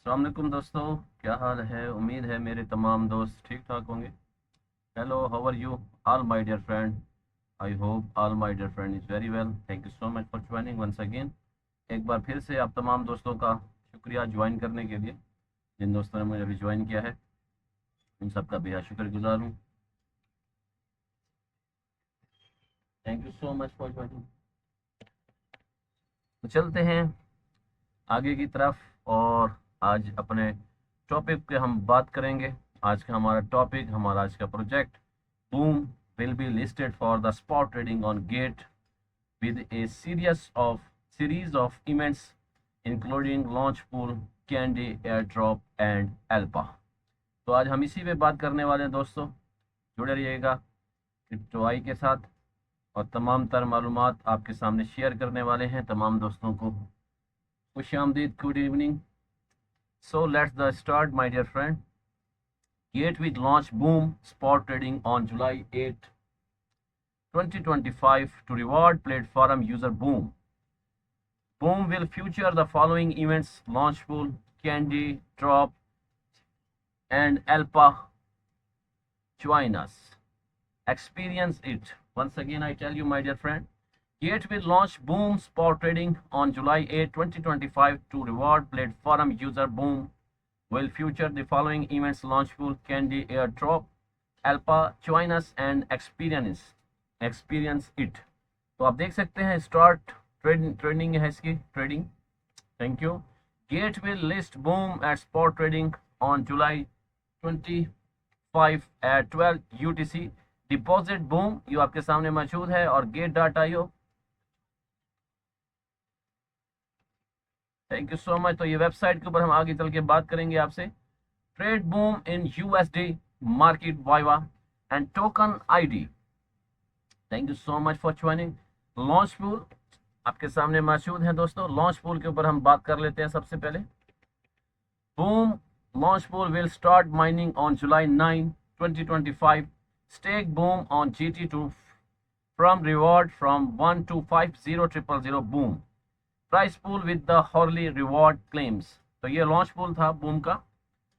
अस्सलाम वालेकुम दोस्तों, क्या हाल है। उम्मीद है मेरे तमाम दोस्त ठीक ठाक होंगे। Hello, how are you all my dear friend. I hope all my dear friend is very well. Thank you so much for joining once again. एक बार फिर से आप तमाम दोस्तों का शुक्रिया ज्वाइन करने के लिए। जिन दोस्तों ने मुझे अभी ज्वाइन किया है उन सबका बेहद शुक्रगुजार हूँ। Thank you so much for joining. तो चलते हैं आगे की तरफ और आज अपने टॉपिक पे हम बात करेंगे। आज का हमारा टॉपिक, हमारा आज का project boom will be listed for the spot trading on Gate with a series of events including launch pool, candy, airdrop and alpha। तो आज हम इसी पे बात करने वाले हैं दोस्तों। जुड़े रहिएगा क्रिप्टो आई के साथ और तमाम तर मालूमात आपके सामने शेयर करने वाले हैं तमाम दोस्तों को। खुश आमदीद, good evening. So let's the start, my dear friend. Gateway launch boom spot trading on July 8, 2025 to reward platform user Boom. Boom will feature the following events: launch pool, candy, drop, and alpha. Join us. Experience it. Once again, I tell you, my dear friend, Gateway launch Boom spot trading on July 8, 2025 to reward platform user Boom will feature the following events: launch pool, candy, airdrop, alpha. Join us and experience it। तो आप देख सकते हैं start trading है इसकी trading. Thank you. Gate will list boom at spot trading on July 25 at 12 UTC। Deposit boom ये आपके सामने मौजूद है और Gate dot IO। Thank you so much. तो ये वेबसाइट के ऊपर हम आगे चल के बात करेंगे आपसे। Trade boom in USD market viva and token ID। Thank you so much for joining. Launch pool आपके सामने मौजूद है दोस्तों। लॉन्च पूल के ऊपर हम बात कर लेते हैं सबसे पहले। Boom launch pool will start mining on July 9, 2025. Stake boom on GT2 from reward from 1 to 50,000 boom। Prize pool with the hourly reward claims. तो ये लॉन्च पूल था बूम का।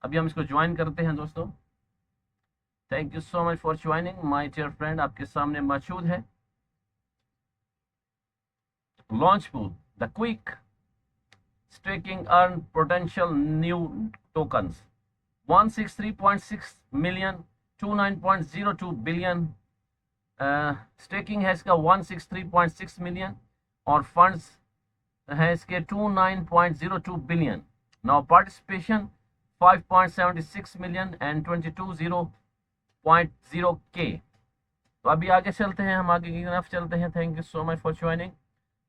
अभी हम इसको ज्वाइन करते हैं दोस्तों। Thank you so much for joining my dear friend, आपके सामने मौजूद है launch pool. The quick staking earn potential new tokens 163.6 million 29.02 billion। Staking है इसका 163.6 मिलियन और फंड्स है इसके 29.02 billion. Now participation 5.76 million and 22.0 K. तो अभी आगे चलते हैं, हम आगे की तरफ चलते हैं। Thank you so much for joining.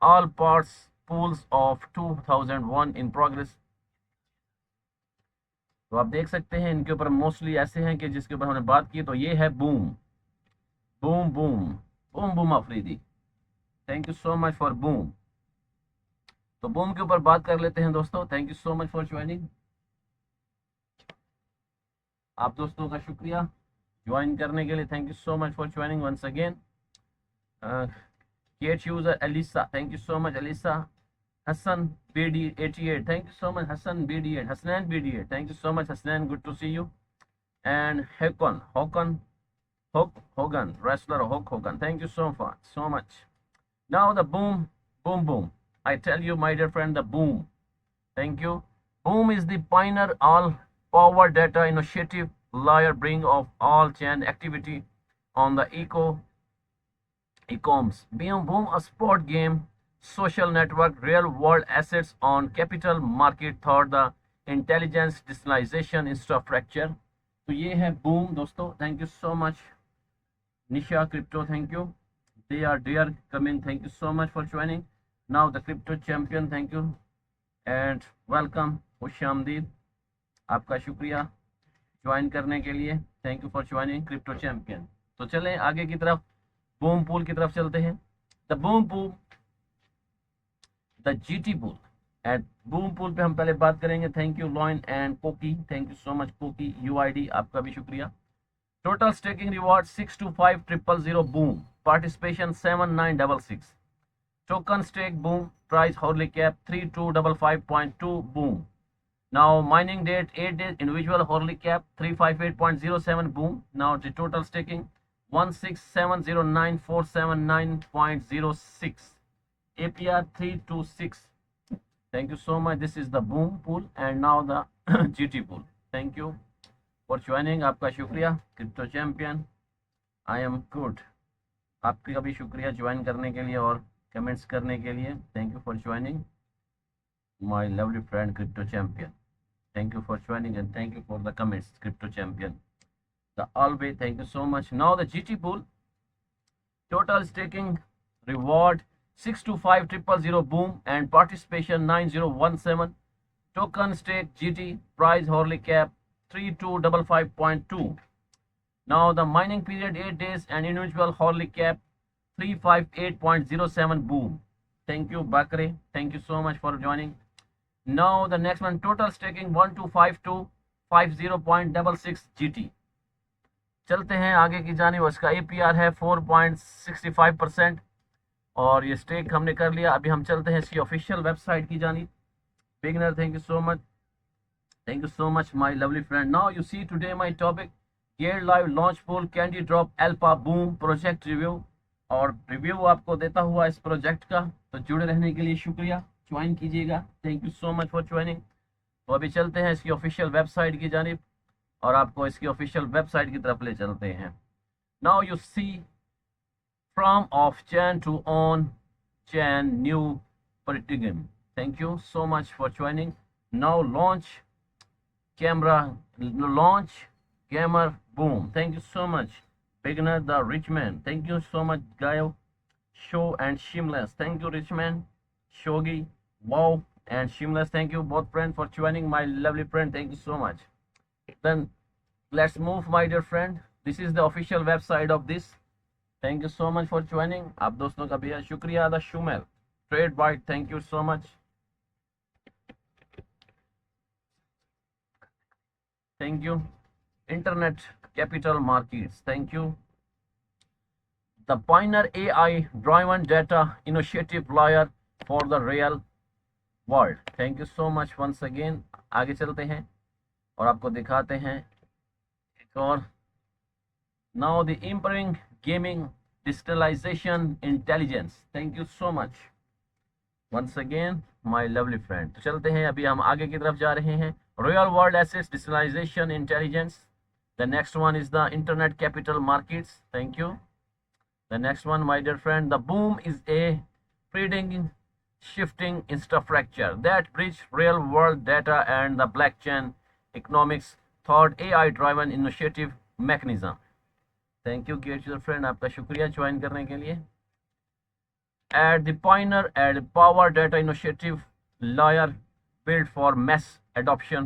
All parts pools of 2001 in progress। तो आप देख सकते हैं इनके ऊपर मोस्टली ऐसे हैं कि जिसके ऊपर हमने बात की। तो ये है boom boom boom boom boom Afridi. Thank you so much for boom. तो बूम के ऊपर बात कर लेते हैं दोस्तों। Thank you so much for joining. आप दोस्तों का शुक्रिया ज्वाइन करने के लिए। Thank you so much for joining once again. Gate user Elisa, thank you so much Elisa. Hassan BD88, thank you so much Hassan BD8, Hasnan BD8, thank you so much Hasnan, good to see you। And Hogan, wrestler Hulk Hogan, thank you so much। Now the boom, I tell you my dear friend, the boom, thank you। Boom is the pioneer all power data initiative layer bring of all chain activity on the ecoms। Boom a sport game social network real world assets on capital market thought the intelligence digitalization infrastructure। तो ये है boom दोस्तों। Thank you so much Nisha crypto, thank you. They are dear coming, thank you so much for joining. Now the crypto champion, thank you and welcome. खुश आमदीद, आपका शुक्रिया join करने के लिए। Thank you for joining crypto champion. तो चलें आगे की तरफ, बूम पूल की तरफ चलते हैं। The boom pool, the GT pool at boom pool पे हम पहले बात करेंगे। थैंक यू लॉइन एंड कोकी, थैंक यू सो मच कोकी UID, आपका भी शुक्रिया। Total staking reward 625,000 boom. Participation 7966। Token stake boom. Prize hourly cap 3255.2 boom. Now mining date 8 days, individual hourly cap 358.07 boom. Now the total staking 1670947.06, APR 326. Thank you so much. This is the boom pool and now the GT pool. Thank you for joining. आपका शुक्रिया crypto champion. I am good. आपका भी शुक्रिया join करने के लिए और comments करने के लिए. Thank you for joining, my lovely friend Crypto Champion. Thank you for joining and thank you for the comments, Crypto Champion. The always thank you so much. Now the GT pool, total staking reward 625000 boom and participation 9017. Token stake GT price hourly cap 3255.2. Now the mining period 8 days and individual hourly cap 358.07 boom. Thank you Bakre. Thank you so much for joining. Now the next one, total staking 125250.66 GT. चलते हैं आगे की जानिब. उसका APR है 4.65% और ये stake हमने कर लिया. अभी हम चलते हैं इसकी ऑफिशियल वेबसाइट की जानिब. Beginner, thank you so much. Thank you so much, my lovely friend. Now you see today my topic, Gear Live Launch Pool Candy Drop Alpha Boom Project Review. और रिव्यू आपको देता हुआ इस project का. तो जुड़े रहने के लिए शुक्रिया. ज्वाइन कीजिएगा. Thank you so much for joining. तो अभी चलते हैं इसकी ऑफिशियल वेबसाइट की जानिब और आपको इसकी ऑफिशियल वेबसाइट की तरफ ले चलते हैं. Now you see from off chain to on chain new परिटिगम. Thank you so much for joining. Now launch camera, launch gamer boom. Thank you so much beginner the rich man. Thank you so much Gaio show and Shameless. Thank you rich man Shogi wow and Shameless. Thank you both friend for joining, my lovely friend. Thank you so much. Then let's move my dear friend. This is the official website of this. Thank you so much for joining. आप दोस्तों का भी शुक्रिया. The Shumel Trade Byte, thank you so much. Thank you. Internet Capital Markets. Thank you. The Pioneer AI Driven Data Initiative Lawyer for the Real World. Thank you so much once again. आगे चलते हैं और आपको दिखाते हैं एक और. Now the Empowering Gaming Digitalization Intelligence. Thank you so much once again, my lovely friend. तो चलते हैं. अभी हम आगे की तरफ जा रहे हैं. Real World Assets Digitalization Intelligence. The next one is the Internet Capital Markets. Thank you. The next one, my dear friend, the Boom is a trading shifting infrastructure that bridge real world data and the blockchain economics thought AI driven initiative mechanism. Thank you, dear friend. आपका शुक्रिया join करने के लिए. At the Pioneer and Power Data Initiative layer built for mass adoption,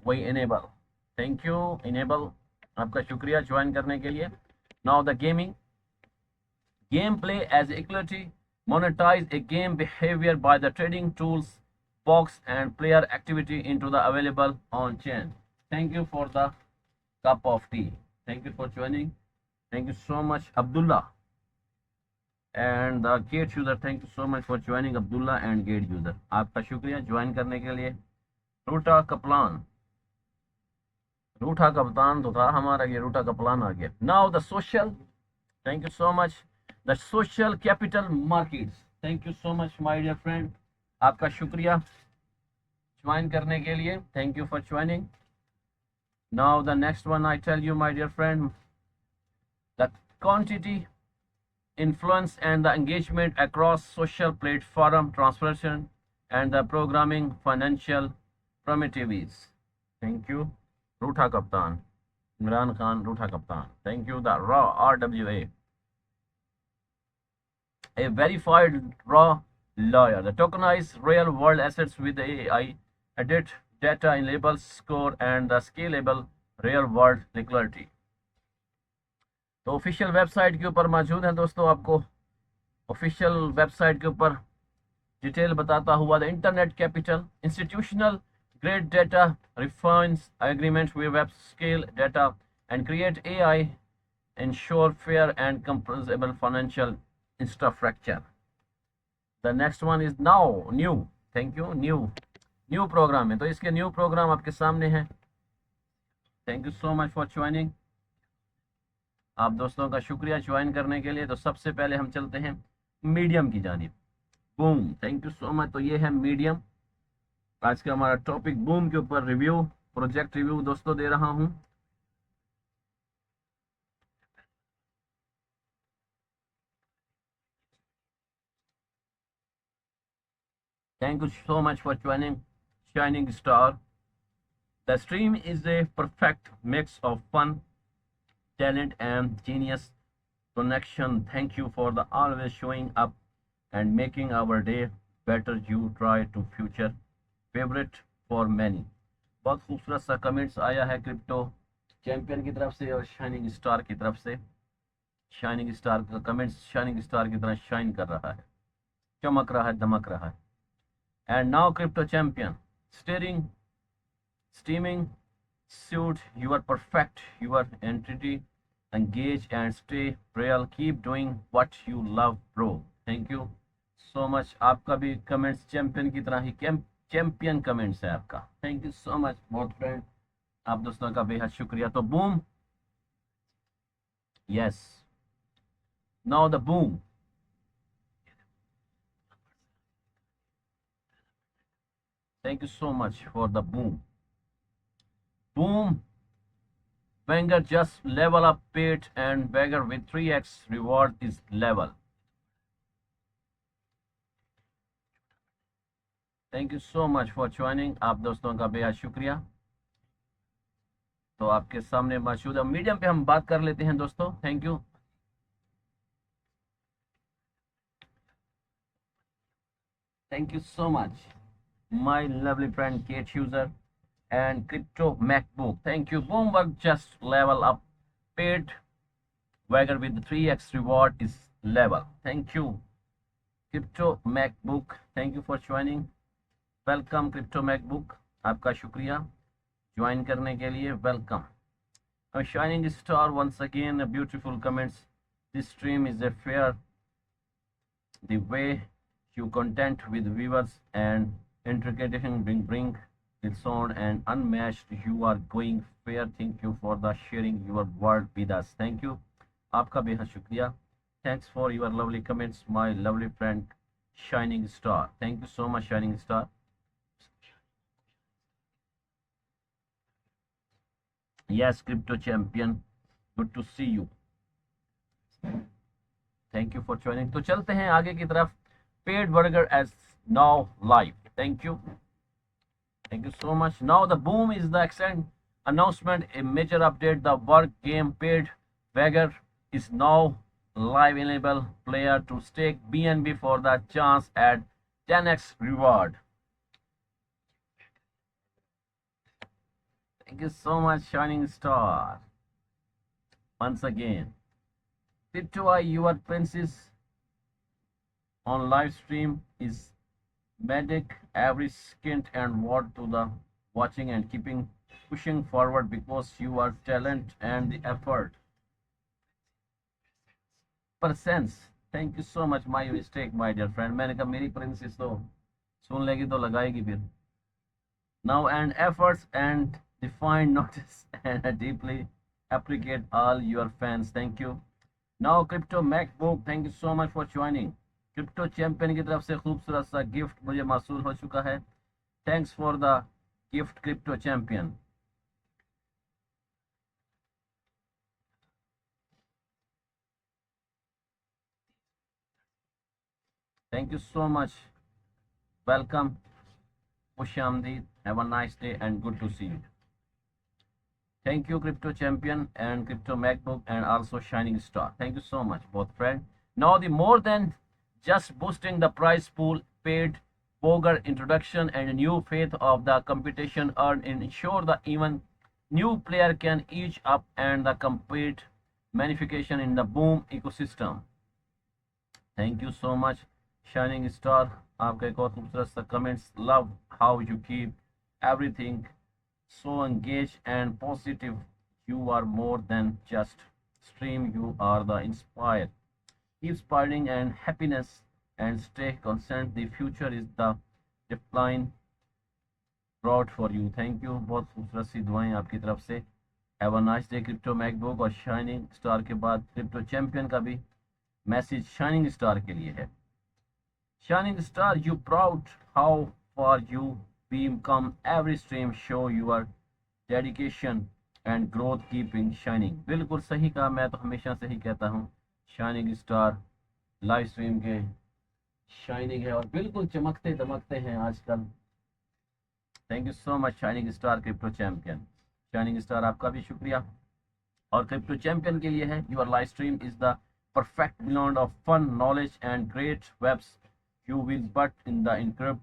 we enable. Thank you, enable. आपका शुक्रिया join करने के लिए. Now the gameplay as equity monetize a game behavior by the trading tools box and player activity into the available on chain. Thank you for the cup of tea. Thank you for joining. Thank you so much Abdullah and the gate user. Thank you so much for joining Abdullah and gate user. आपका शुक्रिया join करने के लिए. रूटा Kaplan तो था हमारा, ये रूटा Kaplan आ गया. Now the social. Thank you so much the social capital markets. Thank you so much my dear friend. आपका शुक्रिया ज्वाइन करने के लिए. Thank you for joining. Now the next one I tell you my dear friend, the quantity influence and the engagement across social platform transformation and the programming financial primitives. Thank you Ruta Kaptan, Imran Khan Ruta Kaptan. Thank you the raw RWA, a verified raw lawyer, the tokenized real world assets with the AI edit data enable score and the scalable real world liquidity. तो official website के ऊपर मौजूद है दोस्तों. आपको official website के ऊपर detail बताता हुआ, the internet capital institutional grade data refines agreements with web scale data and create AI ensure fair and compressible financial infrastructure. The next one is now new. Thank you new. New program है, तो इसके new program आपके सामने है। Thank you so much for joining. आप दोस्तों का शुक्रिया ज्वाइन करने के लिए। तो सबसे पहले हम चलते हैं मीडियम की जानिब। Boom, thank you so much. तो ये है मीडियम। आज का हमारा टॉपिक बूम के ऊपर रिव्यू, प्रोजेक्ट रिव्यू दोस्तों दे रहा हूं। Thank you so much for joining shining star. The stream is a perfect mix of fun, talent and genius connection. Thank you for the always showing up and making our day better. You try to future favorite for many. बहुत खूबसूरत सा comments आया है crypto champion की तरफ से और shining star की तरफ से। शाइनिंग स्टार का कमेंट्स शाइनिंग स्टार की तरह शाइन कर रहा है, चमक रहा है, दमक रहा है। And now crypto champion steering steaming suit, you are perfect, you are entity, engage and stay real, keep doing what you love bro. Thank you so much. आपका भी कमेंट्स चैंपियन की तरह ही चैंपियन कमेंट्स है आपका। Thank you so much बहुत friend, आप दोस्तों का बेहद शुक्रिया। तो boom, yes, now the boom. Thank you so much for the boom. Boom, Wenger just level up Pate and Wenger with 3x reward is level. Thank you so much for joining, आप दोस्तों का बेहद शुक्रिया। तो आपके सामने मौजूद है मीडियम पे हम बात कर लेते हैं दोस्तों। Thank you, thank you so much my lovely friend Kate user and crypto macbook. Thank you, Bloomberg just level up paid Wagger with the 3x reward is level. Thank you crypto macbook, thank you for joining, welcome crypto MacBook, आपका शुक्रिया join करने के लिए, welcome. Shining star once again a beautiful comments, this stream is a fair, the way you content with viewers and intrication bring its own and unmatched, you are going fair, thank you for the sharing your word with us, thank you, आपका बेहद शुक्रिया। Thanks for your lovely comments my lovely friend shining star, thank you so much shining star. Yes, crypto champion, good to see you. Thank you for joining. तो चलते हैं आगे की तरफ। Paid burger as now live. Thank you. Thank you so much. Now the boom is the excellent announcement, a major update. The work game paid burger is now live. Enable player to stake BNB for the chance at 10x reward. Thank you so much, Shining Star. Once again. Crypto your princess on live stream is medic every second and word to the watching and keeping pushing forward because you are talent and the effort. Percents. Thank you so much my mistake my dear friend, मैंने कहा मेरी princess तो सुन लेगी तो लगाएगी फिर। Now and efforts and define notice and I deeply appreciate all your fans. Thank you. Now crypto macbook, thank you so much for joining. Crypto champion की तरफ से खूबसूरत सा गिफ्ट मुझे मासूल हो चुका है। Thanks for the gift crypto champion. Thank you so much, welcome, खुश आमदीद, have a nice day and good to see you. Thank you crypto champion and crypto MacBook and also shining star, thank you so much both friend. Now the more than just boosting the prize pool, paid Boger introduction and new faith of the competition earned ensure the even new player can each up and the complete magnification in the boom ecosystem. Thank you so much shining star, आपका एक और खूबसूरत सा comments, love how you keep everything so engaged and positive, you are more than just stream, you are the inspire, keep spreading and happiness and stay constant. The future is the decline. Proud for you, thank you, बहुत खूबसूरत सी दुआएं आपकी तरफ से। Have a nice day crypto MacBook. और shining star के बाद crypto champion का भी मैसेज शाइनिंग स्टार के लिए है। Shining Star, you proud how far you become every stream show your dedication and growth keeping shining। बिल्कुल सही कहा, मैं तो हमेशा से ही कहता हूँ शाइनिंग स्टार लाइव स्ट्रीम के शाइनिंग है और बिल्कुल चमकते दमकते हैं आजकल। Thank you so much shining star crypto champion. Shining star आपका भी शुक्रिया। और क्रिप्टो चैंपियन के लिए है, your live stream is the perfect blend of fun, knowledge, and great webs. You will but in the encrypt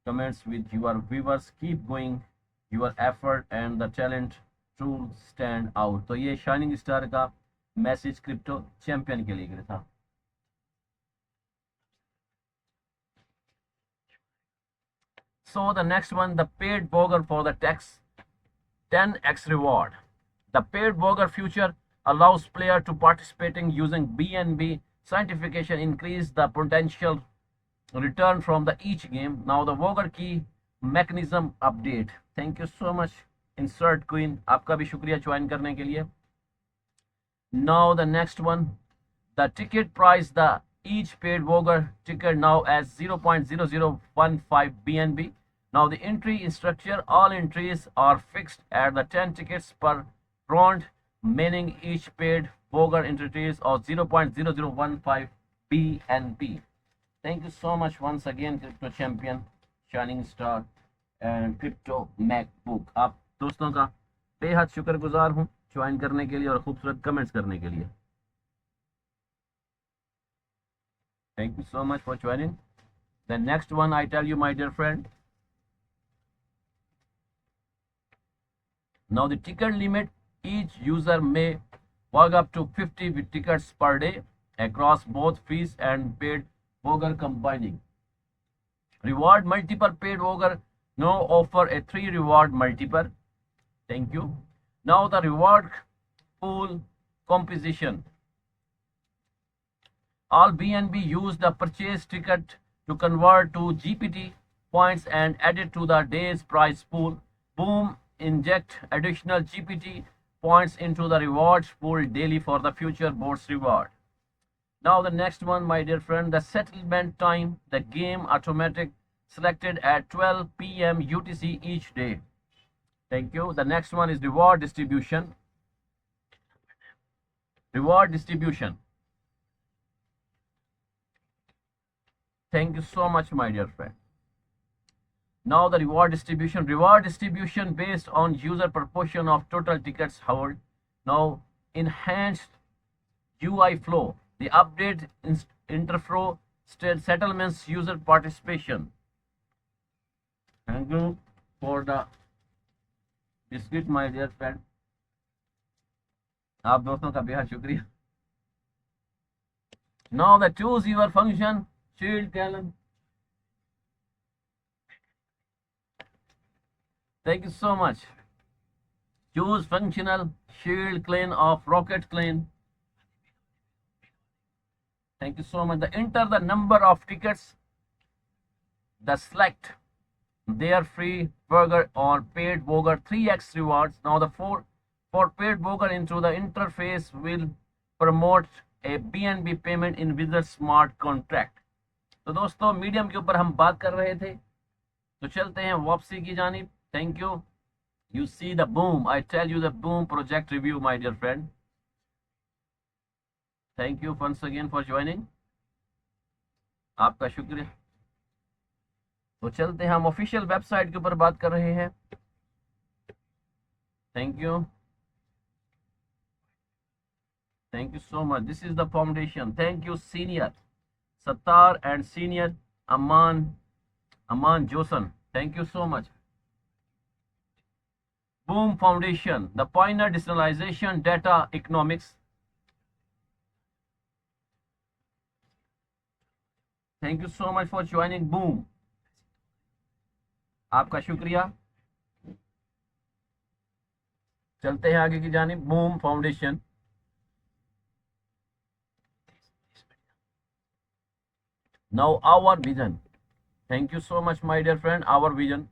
comments with your viewers. Keep going, your effort and the talent to stand out। तो ये shining star का message crypto champion के लिए था। So the next one, the paid burger for the tax 10x reward. The paid burger feature allows player to participating using BNB certification increase the potential return from the each game. Now the burger key mechanism update। Thank you so much insert queen, आपका भी शुक्रिया join करने के लिए। Now the next one, the ticket price, the each paid burger ticket now as 0.0015 BNB. Now the entry structure, all entries are fixed at the 10 tickets per round, meaning each paid burger entries of 0.0015 BNB। Thank you so much once again Crypto Champion, Shining Star and Crypto MacBook। आप दोस्तों का बेहद शुक्रगुजार हूँ join करने के लिए और खूबसूरत कमेंट्स करने के लिए। Thank you so much for joining। The next one I tell you my dear friend, now the ticket limit, each user may work up to 50 tickets per day across both fees and paid burger combining। Reward multiple paid burger now offer a 3 reward multiple। Thank you। Now the reward pool composition, all BNB use the purchase ticket to convert to GPT points and add it to the day's prize pool। Boom inject additional GPT points into the rewards pool daily for the future boards reward। Now the next one my dear friend, the settlement time, the game automatic selected at 12 PM UTC each day। Thank you। The next one is reward distribution। Reward distribution, thank you so much my dear friend। Now the reward distribution based on user proportion of total tickets held। Now enhanced UI flow, the update interflow settlements user participation। Thank you for the biscuit my dear friend, आप दोस्तों का बेहद शुक्रिया। Now the choose your function shield calendar, thank you so much। Choose functional shield clan of rocket clan, thank you so much। The enter the number of tickets, the select their free burger or paid burger 3x rewards। Now the for paid burger into the interface will promote a BNB payment in Wizard smart contract। तो दोस्तों medium के ऊपर हम बात कर रहे थे, तो चलते हैं वापसी की जानिब। Thank you. You see the boom, I tell you the boom project review my dear friend। Thank you once again for joining, आपका शुक्रिया। तो चलते हैं हम ऑफिशियल वेबसाइट के ऊपर बात कर रहे हैं। Thank you, thank you so much। This is the foundation। Thank you senior Sattar and senior Aman Josan, thank you so much। Boom Foundation, the pioneer decentralization data economics। Thank you so much for joining Boom, आपका शुक्रिया। चलते हैं आगे की जानिब। Boom foundation, now our vision, thank you so much my dear friend, our vision।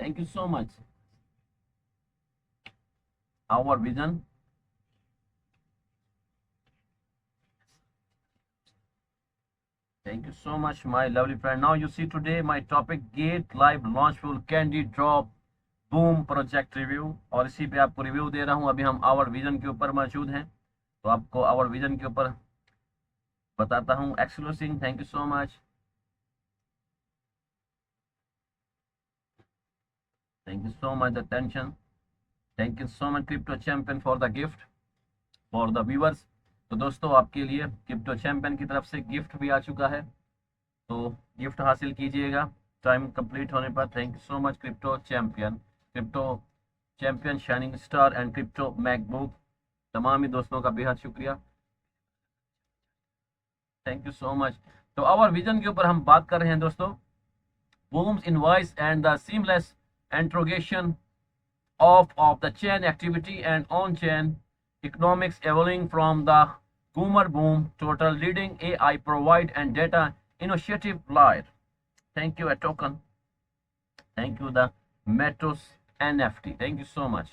Thank you so much. Our vision. Thank you so much, my lovely friend. Now you see today my topic Gate Live Launchful Candy Drop boom project review, और इसी पे आपको review दे रहा हूं। अभी हम our vision के ऊपर मौजूद हैं, तो आपको आवर विजन के ऊपर बताता हूं। Exclusive Singh, thank you so much, thank you so much attention, thank you so much crypto champion for the gift for the viewers. तो दोस्तों आपके लिए क्रिप्टो चैंपियन की तरफ से गिफ्ट भी आ चुका है, तो गिफ्ट हासिल कीजिएगा टाइम कंप्लीट होने पर। Thank you so much crypto champion shining star and crypto MacBook, तमाम ही दोस्तों का बेहद शुक्रिया, थैंक यू सो मच। तो आवर विजन के ऊपर हम बात कर रहे हैं दोस्तों, बूम्स invoice and the seamless interrogation of the chain activity and on-chain economics evolving from the boomer boom total leading AI provide and data initiative layer. Thank you a token. Thank you the Metos NFT. Thank you so much.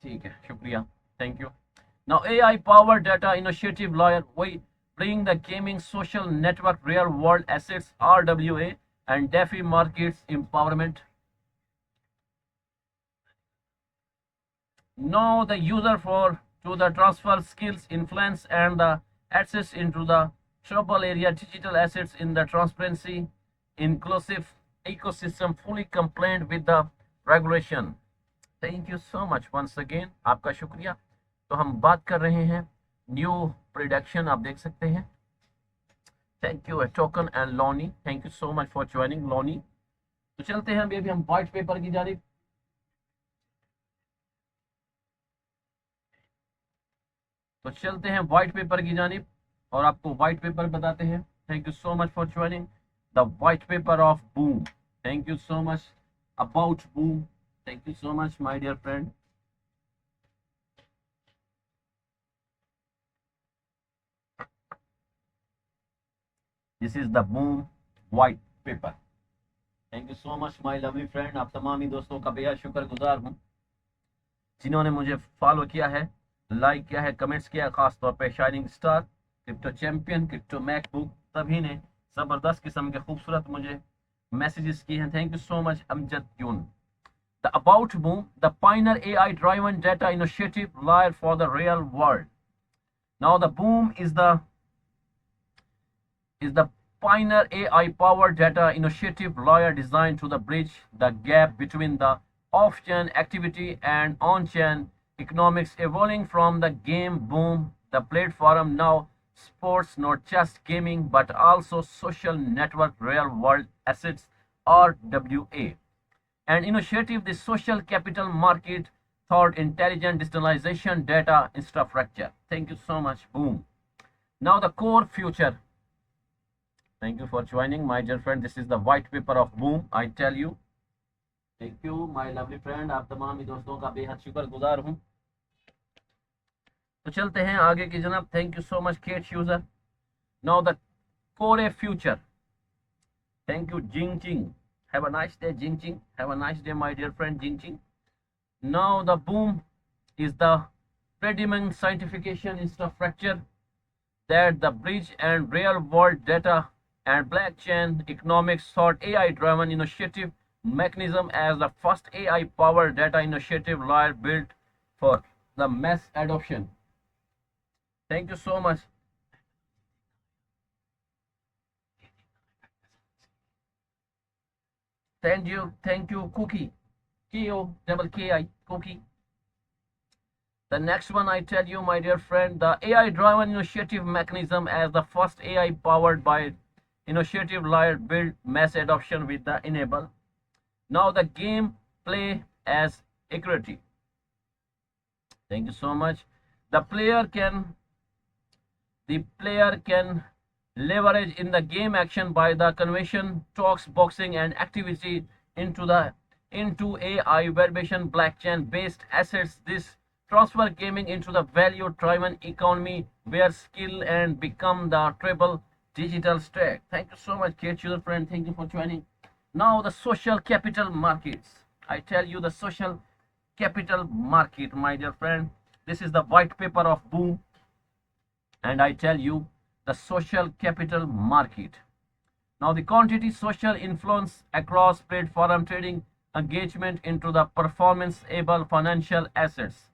ठीक है, शुक्रिया, thank you. Now AI powered data initiative layer, we bring the gaming social network real world assets RWA and DeFi markets empowerment. Know the user for to the transfer skills, influence, and the access into the trouble area digital assets in the transparency, inclusive ecosystem fully compliant with the regulation. Thank you so much once again. आपका शुक्रिया। तो हम बात कर रहे हैं new production, आप देख सकते हैं। Thank you token and Lonnie, thank you so much for joining Lonnie. तो चलते हैं अभी हम व्हाइट पेपर की जानिब। तो चलते हैं व्हाइट पेपर की जानिब और आपको व्हाइट पेपर बताते हैं। Thank you so much for joining the white paper of Boom. Thank you so much about Boom, thank you so much my dear friend. This is the Boom white paper. Thank you so much my lovely friend. आप तमाम ही दोस्तों का बेहद शुक्रगुजार हूं जिन्होंने मुझे फॉलो किया है, लाइक किया है, कमेंट्स किया, खास तौर पे shining star, crypto champion, crypto MacBook, सभी ने जबरदस्त किस्म के खूबसूरत मुझे मैसेजेस किए हैं। Thank you so much Amjad यून। The about boom, the pioneer AI driven data initiative layer for the real world. Now the boom is the pioneer AI powered data initiative layer designed to bridge the gap between the off-chain activity and on-chain economics evolving from the game boom. The platform now supports not just gaming but also social network real world assets RWA. An initiative the social capital market thought intelligent digitalization data infrastructure. Thank you so much, boom. Now the core future. Thank you for joining my dear friend. This is the white paper of boom, I tell you. Thank you my lovely friend. आप तमाम ही दोस्तों का बेहद शुक्रगुजार हूं। तो चलते हैं आगे की जनाब। Thank you so much Kate user. Now the core future. Thank you Jing Ching. Have a nice day Jing Ching. Have a nice day my dear friend Jing Ching. Now the boom is the predominant scientification infrastructure that the bridge and real world data and blockchain economics sought AI driven initiative mechanism as the first AI powered data initiative layer built for the mass adoption. Thank you so much. Thank you Cookie, KOKI Cookie. The next one I tell you my dear friend, the AI driven initiative mechanism as the first AI powered by initiative layer build mass adoption with the enable. Now the game play as equity. Thank you so much. The player can leverage in the game action by the conversion talks boxing and activity into AI variation blockchain based assets. This transfer gaming into the value driven economy where skill and become the treble digital stack. Thank you so much, Kate, your friend. Thank you for joining. Now the social capital markets. I tell you the social capital market, my dear friend. This is the white paper of Boom, and I tell you the social capital market. Now the quantity social influence across platform trading engagement into the performance able financial assets.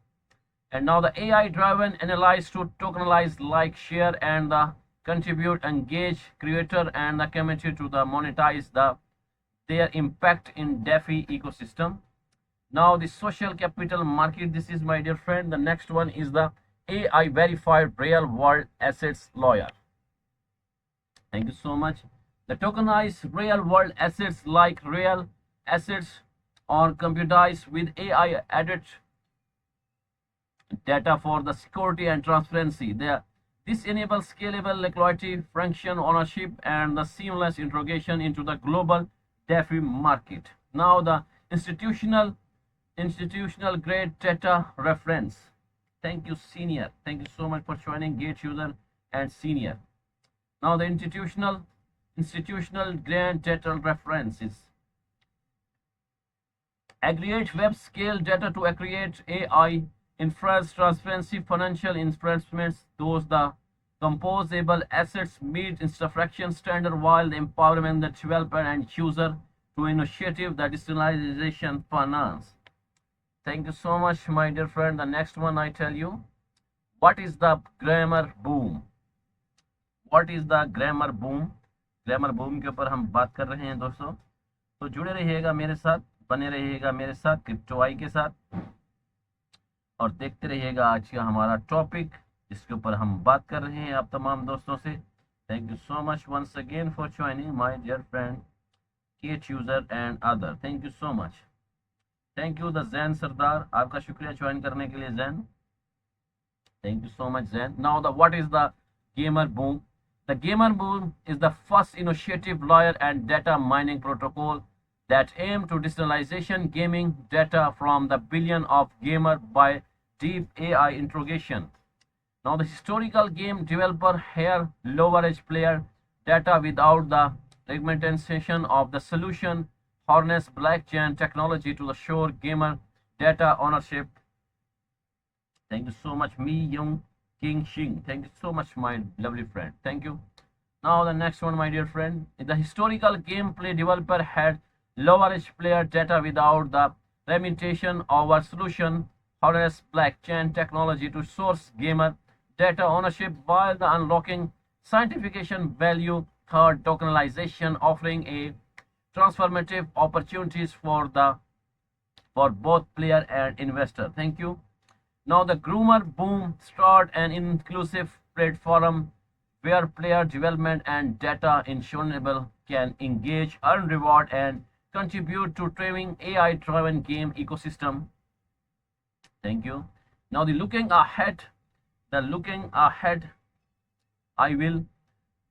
And now the AI driven analyze to tokenize like share and the contribute engage creator and the community to the monetize their impact in DeFi ecosystem. Now the social capital market, this is my dear friend. The next one is the AI verified real world assets lawyer. Thank you so much. The tokenized real world assets like real assets or computerized with AI added data for the security and transparency. This enables scalable liquidity, function ownership, and the seamless integration into the global DeFi market. Now the institutional grade data reference. Thank you, senior. Thank you so much for joining, gate user and senior. Now the institutional grade data references. Aggregate web scale data to aggregate AI inference transparency financial instruments, those the composable assets meet infraction standard while the empowerment the developer and user to initiative the decentralization finance. Thank you so much, my dear friend. The next one I tell you, what is the grammar boom? What is the grammar boom? Grammar boom के ऊपर हम बात कर रहे हैं दोस्तों, तो जुड़े रहिएगा मेरे साथ, बने रहिएगा मेरे साथ क्रिप्टो आई के साथ और देखते रहिएगा आज का हमारा टॉपिक जिसके ऊपर हम बात कर रहे हैं आप तमाम दोस्तों से. Thank you so much once again for joining my dear friend Kate user and other. Thank you so much. Thank you the Jain Sardar, आपका शुक्रिया ज्वाइन करने के लिए Jain. Thank you so much Jain. Now the what is the gamer boom? The Gamer Boom is the first initiative lawyer and data mining protocol that aim to decentralization gaming data from the billion of gamer by deep AI integration. Now the historical game developer here leverage player data without the fragmentation of the solution, harness blockchain technology to assure gamer data ownership. Thank you so much, Mi Young King Shing. Thank you so much, my lovely friend. Thank you. Now the next one, my dear friend. The historical gameplay developer had leveraged player data without the limitation of our solution, harness blockchain technology to source gamer data ownership while the unlocking scientification value, third tokenization, offering a transformative opportunities for both player and investor. Thank you. Now the Groomer Boom start an inclusive platform where player development and data enable can engage, earn reward, and contribute to training AI-driven game ecosystem. Thank you. Now the looking ahead,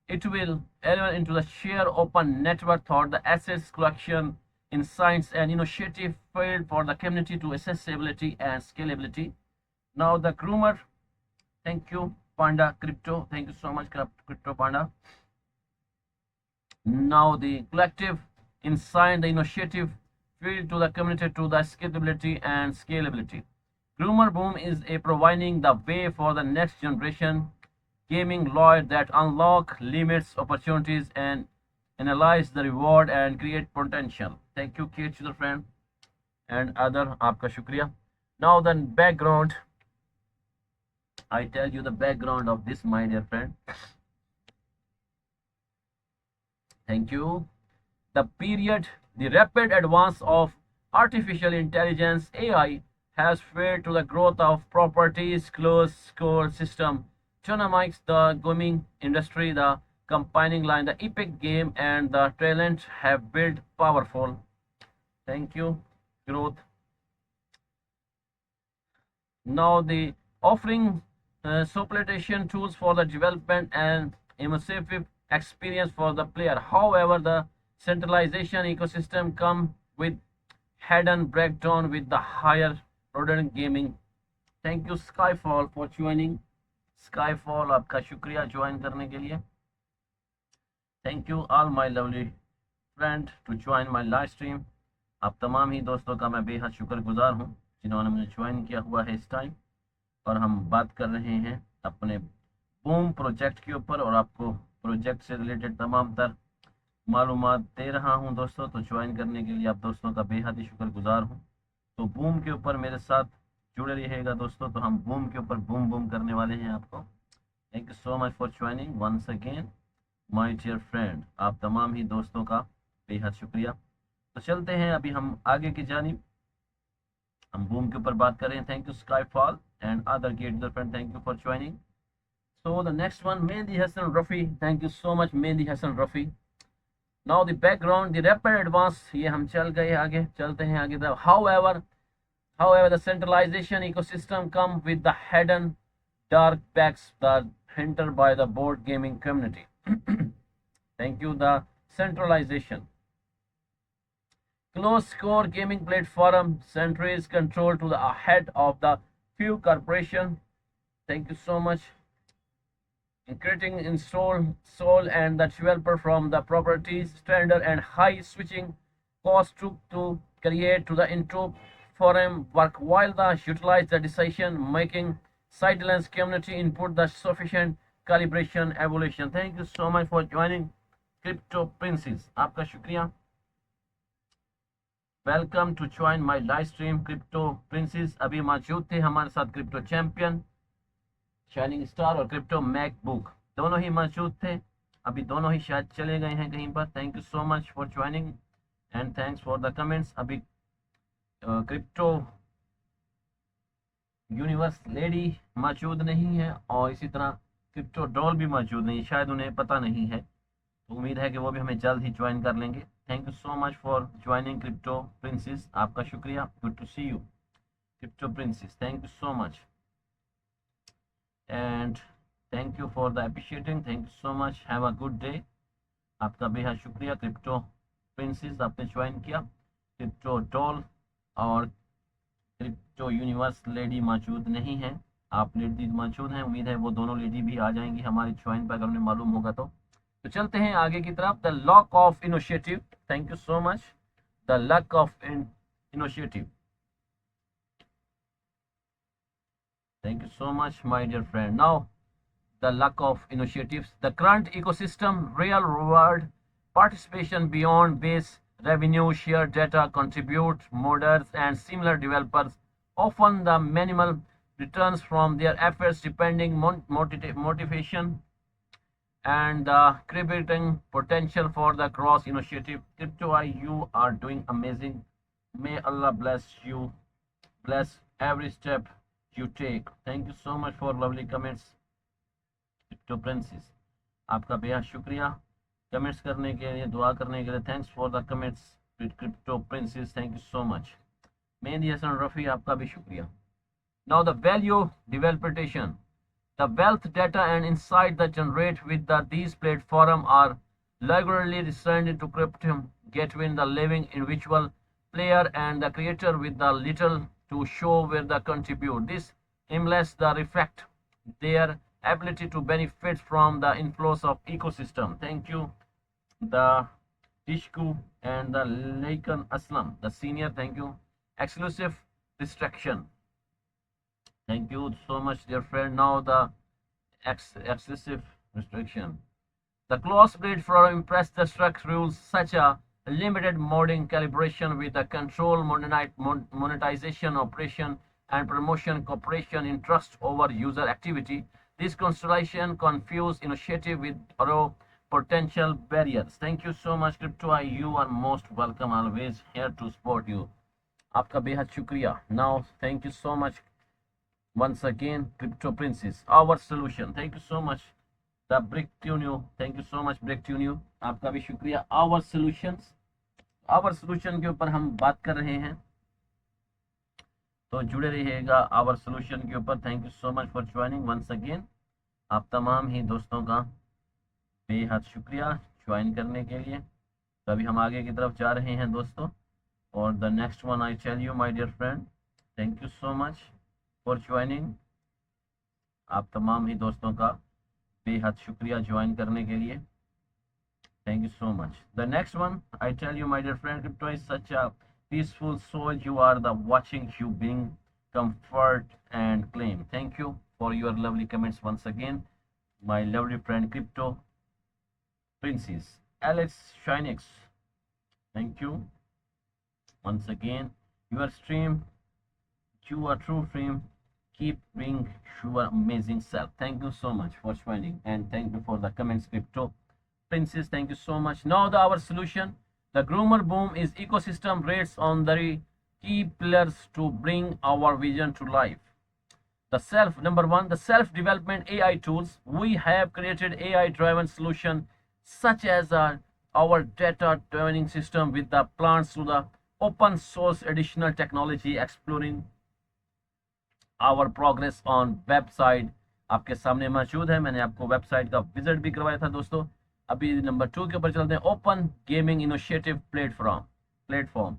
it will elevate into the sheer open network thought, the assets collection, insights, and initiative field for the community to accessibility and scalability. Now the groomer, thank you, Panda Crypto, thank you so much, Crypto Panda. Now the collective insight, the initiative field to the community to the scalability and scalability. Groomer Boom is a providing the way for the next generation gaming lawyer that unlock limits, opportunities, and analyze the reward and create potential. Thank you, Kate, the friend, and other. Aapka shukriya. Now the background. I tell you the background of this, my dear friend. Thank you. The rapid advance of artificial intelligence, AI, has led to the growth of properties, closed score system, tokenomics, the gaming industry, the combining line, the epic game, and the talent have built powerful. Thank you, growth. Now the offering supplementation tools for the development and immersive experience for the player. However, the centralization ecosystem come with hidden breakdown with the higher rodent gaming. Thank you Skyfall for joining. Skyfall, आपका शुक्रिया join करने के लिए. Thank you all my lovely friend to join my live stream. आप तमाम ही दोस्तों का मैं बेहद शुक्रगुजार हूँ जिन्होंने मुझे ज्वाइन किया हुआ है इस टाइम। और हम बात कर रहे हैं अपने बूम प्रोजेक्ट के ऊपर और आपको प्रोजेक्ट से रिलेटेड तमाम तर मालूमात दे रहा हूं दोस्तों। तो ज्वाइन करने के लिए आप दोस्तों का बेहद ही शुक्रगुजार हूं। तो बूम के ऊपर मेरे साथ जुड़े रहिएगा दोस्तों। तो हम बूम के ऊपर बूम बूम करने वाले हैं आपको। Thank you so much for joining once again my dear friend. आप तमाम ही दोस्तों का बेहद शुक्रिया। तो चलते हैं अभी हम आगे की जानिब। हम बूम के ऊपर बात कर रहे हैं। Thank you Skyfall and other get friend, thank you for joining. So the next one, Mehdi Hassan Rafi. Thank you so much, Mehdi Hassan Rafi. Now the background, the rapid advance. ये हम चल गए आगे, चलते हैं आगे तरफ. However, the centralization ecosystem come with the hidden dark backs that hinted by the board gaming community. Thank you. The centralization. Closed score gaming platform centralized control to the head of the few corporation. Thank you so much. Creating in Sol and the developer from the properties standard and high switching cost to create to the intro forum work while the utilize the decision making sidelines community input the sufficient calibration evaluation. Thank you so much for joining Crypto Princess. आपका शुक्रिया. Welcome to join my live stream. Crypto princess अभी मौजूद थे हमारे साथ. Crypto champion, shining star और crypto MacBook दोनों ही मौजूद थे. अभी दोनों ही शायद चले गए हैं कहीं पर. Thank you so much for joining and thanks for the comments. अभी क्रिप्टो यूनिवर्स लेडी मौजूद नहीं है और इसी तरह क्रिप्टो डॉल भी मौजूद नहीं, शायद उन्हें पता नहीं है. तो उम्मीद है कि वो भी हमें जल्द ही ज्वाइन कर लेंगे. Thank you so much for joining crypto princess. आपका शुक्रिया. Good to see you crypto princess. Thank you so much and thank you for the appreciating. Thank you so much. Have a good day. आपका बेहद शुक्रिया. Crypto princess आपने join किया. Crypto doll और crypto universe lady मौजूद नहीं है. आप लेडी मौजूद हैं. उम्मीद है वो दोनों लेडी भी आ जाएंगी हमारी ज्वाइन पर, अगर उन्हें मालूम होगा तो. चलते हैं आगे की तरफ. The luck of initiative. Thank you so much. The luck of initiative. Thank you so much, my dear friend. Now, the luck of initiatives. The current ecosystem, real reward, participation beyond base revenue, share data, contribute, modders, and similar developers. Often the minimal returns from their efforts depending motivation and the creating potential for the cross initiative. Crypto, you are doing amazing. May Allah bless you, bless every step you take. Thank you so much for lovely comments. Crypto Princess, आपका बेहद शुक्रिया comments करने के लिए, दुआ करने के लिए. Thanks for the comments crypto princess. Thank you so much. Mehdi Hasan Rafi आपका भी शुक्रिया. Now the value developmentation. The wealth data and insight that generate with these platforms are regularly returned to crypto gateway the living individual player and the creator with the little to show where they contribute. This implies the reflect their ability to benefit from the inflows of ecosystem. Thank you, the Tishku and the Laikan Aslam, the senior. Thank you. Exclusive restriction. Thank you so much, dear friend. Now the excessive restriction. The close breed for impress the struct rules such a limited modding calibration with the control monetization operation and promotion cooperation in trust over user activity. This constellation confuse initiative with potential barriers. Thank you so much, Crypto. You are most welcome. Always here to support you. आपका बेहद शुक्रिया. Now, thank you so much once again, Crypto Princess. Our solution. Thank you so much. The Brick Tunio. Thank you so much, Brick Tunio. आपका भी शुक्रिया. Our solutions. Our solution के ऊपर हम बात कर रहे हैं, तो जुड़े रहिएगा Our solution के ऊपर. Thank you so much for joining once again. आप तमाम ही दोस्तों का बेहद शुक्रिया ज्वाइन करने के लिए. तो अभी हम आगे की तरफ जा रहे हैं दोस्तों. और the next one I tell you, my dear friend, thank you so much for joining. आप तमाम ही दोस्तों का बेहद शुक्रिया ज्वाइन करने के लिए. Thank you so much. The next one, I tell you, my dear friend, crypto is such a peaceful soul. You are the watching you bring comfort and claim. Thank you for your lovely comments once again, my lovely friend Crypto Princess. Alex Shinex, thank you once again. Your stream, you are true stream. Keep being your amazing self. Thank you so much for joining and thank you for the comments, Crypto Princess. Thank you so much. Now our solution, the groomer boom is ecosystem rates on the key pillars to bring our vision to life. The self, number one, the self development AI tools. We have created AI driven solution such as our data training system with the plans to the open source additional technology exploring our progress on website आपके सामने मौजूद है। मैंने आपको website का visit भी करवाया था दोस्तों। अभी नंबर 2 के ऊपर चलते हैं, open gaming initiative platform.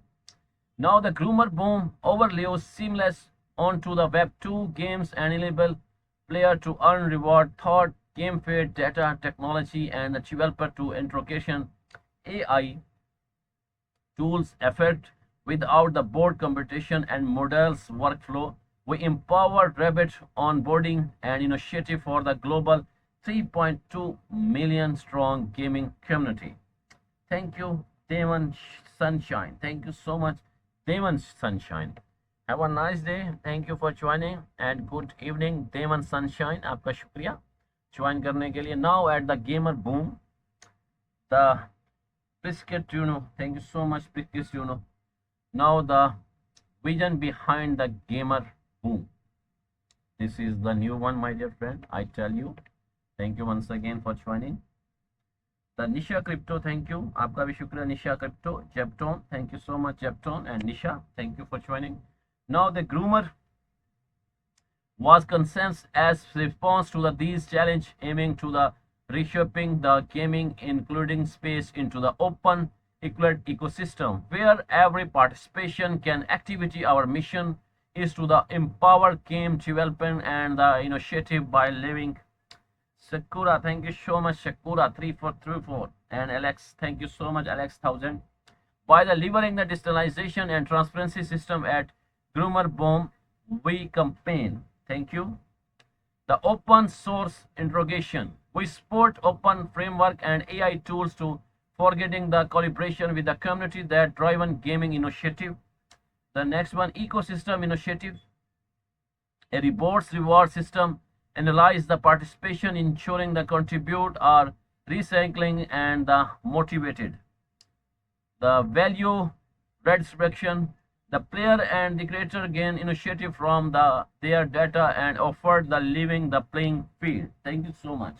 Now the groomer boom overlays seamless onto the Web 2 games and enable player to earn reward thought, game fed data technology and the developer to interrogation AI tools effect without the board competition and models workflow. We empower rapid onboarding and initiative for the global 3.2 million strong gaming community. Thank you, Damon Sunshine. Thank you so much, Damon Sunshine. Have a nice day. Thank you for joining and good evening, Damon Sunshine. आपका शुक्रिया join करने के लिए. Now at the gamer boom, the Brisket Tuno. Thank you so much, Brisket Tuno. Now the vision behind the gamer boom. This is the new one, my dear friend. I tell you. Thank you once again for joining. The Nisha Crypto, thank you. आपका भी शुक्रिया Nisha Crypto. Jepton, thank you so much Jepton and Nisha. Thank you for joining. Now the groomer was consensus as response to these challenge aiming to the reshaping the gaming including space into the open equal ecosystem where every participation can activity. Our mission is to the empower game development and the initiative by living. Sakura, thank you so much Sakura 3434 and Alex, thank you so much Alex 1000. By delivering the digitalization and transparency system at Groomer Boom, we campaign. Thank you. The open source interrogation. We support open framework and AI tools to forgetting the collaboration with the community that driven gaming initiative. The next one, ecosystem initiative. A reward system analyze the participation, ensuring the contribute are recycling and the motivated. The value redistribution. The player and the creator gain initiative from their data and offered the living the playing field. Thank you so much.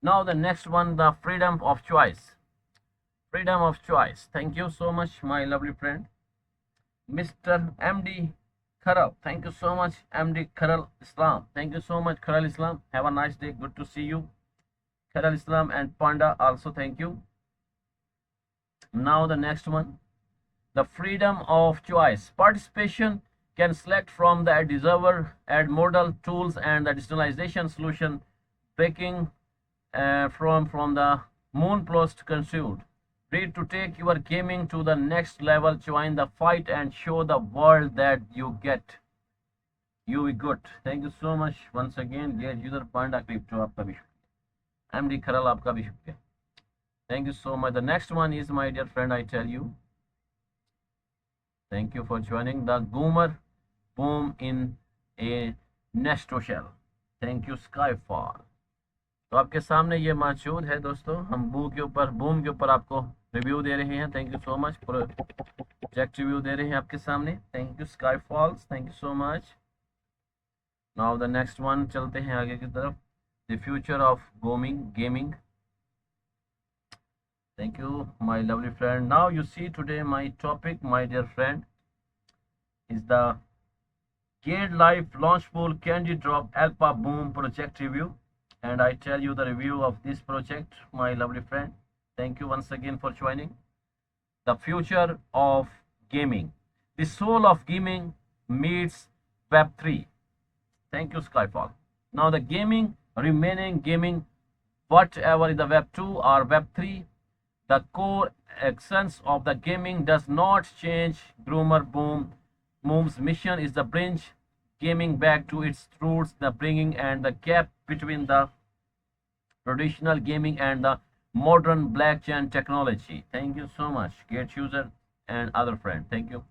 Now the next one, the freedom of choice. Freedom of choice. Thank you so much, my lovely friend, Mr. MD Kharal. Thank you so much, MD Kharal Islam. Thank you so much, Kharal Islam. Have a nice day. Good to see you, Kharal Islam and Panda. Also, thank you. Now the next one, the freedom of choice. Participation can select from the deserver, add model tools and the digitalization solution, breaking from the moon plus consumed. Ready to take your gaming to the next level, join the fight and show the world that you be good. Thank you so much once again. Dear user Panda Crypto, आपका भी शुक्रिया. MD Kharal, आपका भी शुक्रिया. Thank you so much. The next one is, my dear friend, I tell you. Thank you for joining the Goomer Boom in a Nesto Shell. Thank you Skyfall. तो आपके सामने ये मौजूद है दोस्तों. हम बूम के ऊपर आपको रिव्यू दे रहे हैं. Thank you so much. Project review दे रहे हैं आपके सामने. Thank you Skyfalls. Thank you so much. Now the next one, चलते हैं आगे की तरफ. The future of gaming. Thank you, my lovely friend. Now you see today my topic, my dear friend, is the Gate Life Launch Pool Candy Drop Alpha Boom project review. And I tell you the review of this project, my lovely friend. Thank you once again for joining. The future of gaming. The soul of gaming meets Web3. Thank you, Skyfall. Now the remaining gaming, whatever is the Web2 or Web3, The core essence of the gaming does not change. Boom's mission is to bring gaming back to its roots, the bringing and the gap between the traditional gaming and the modern blockchain technology. Thank you so much, great user and other friend. Thank you.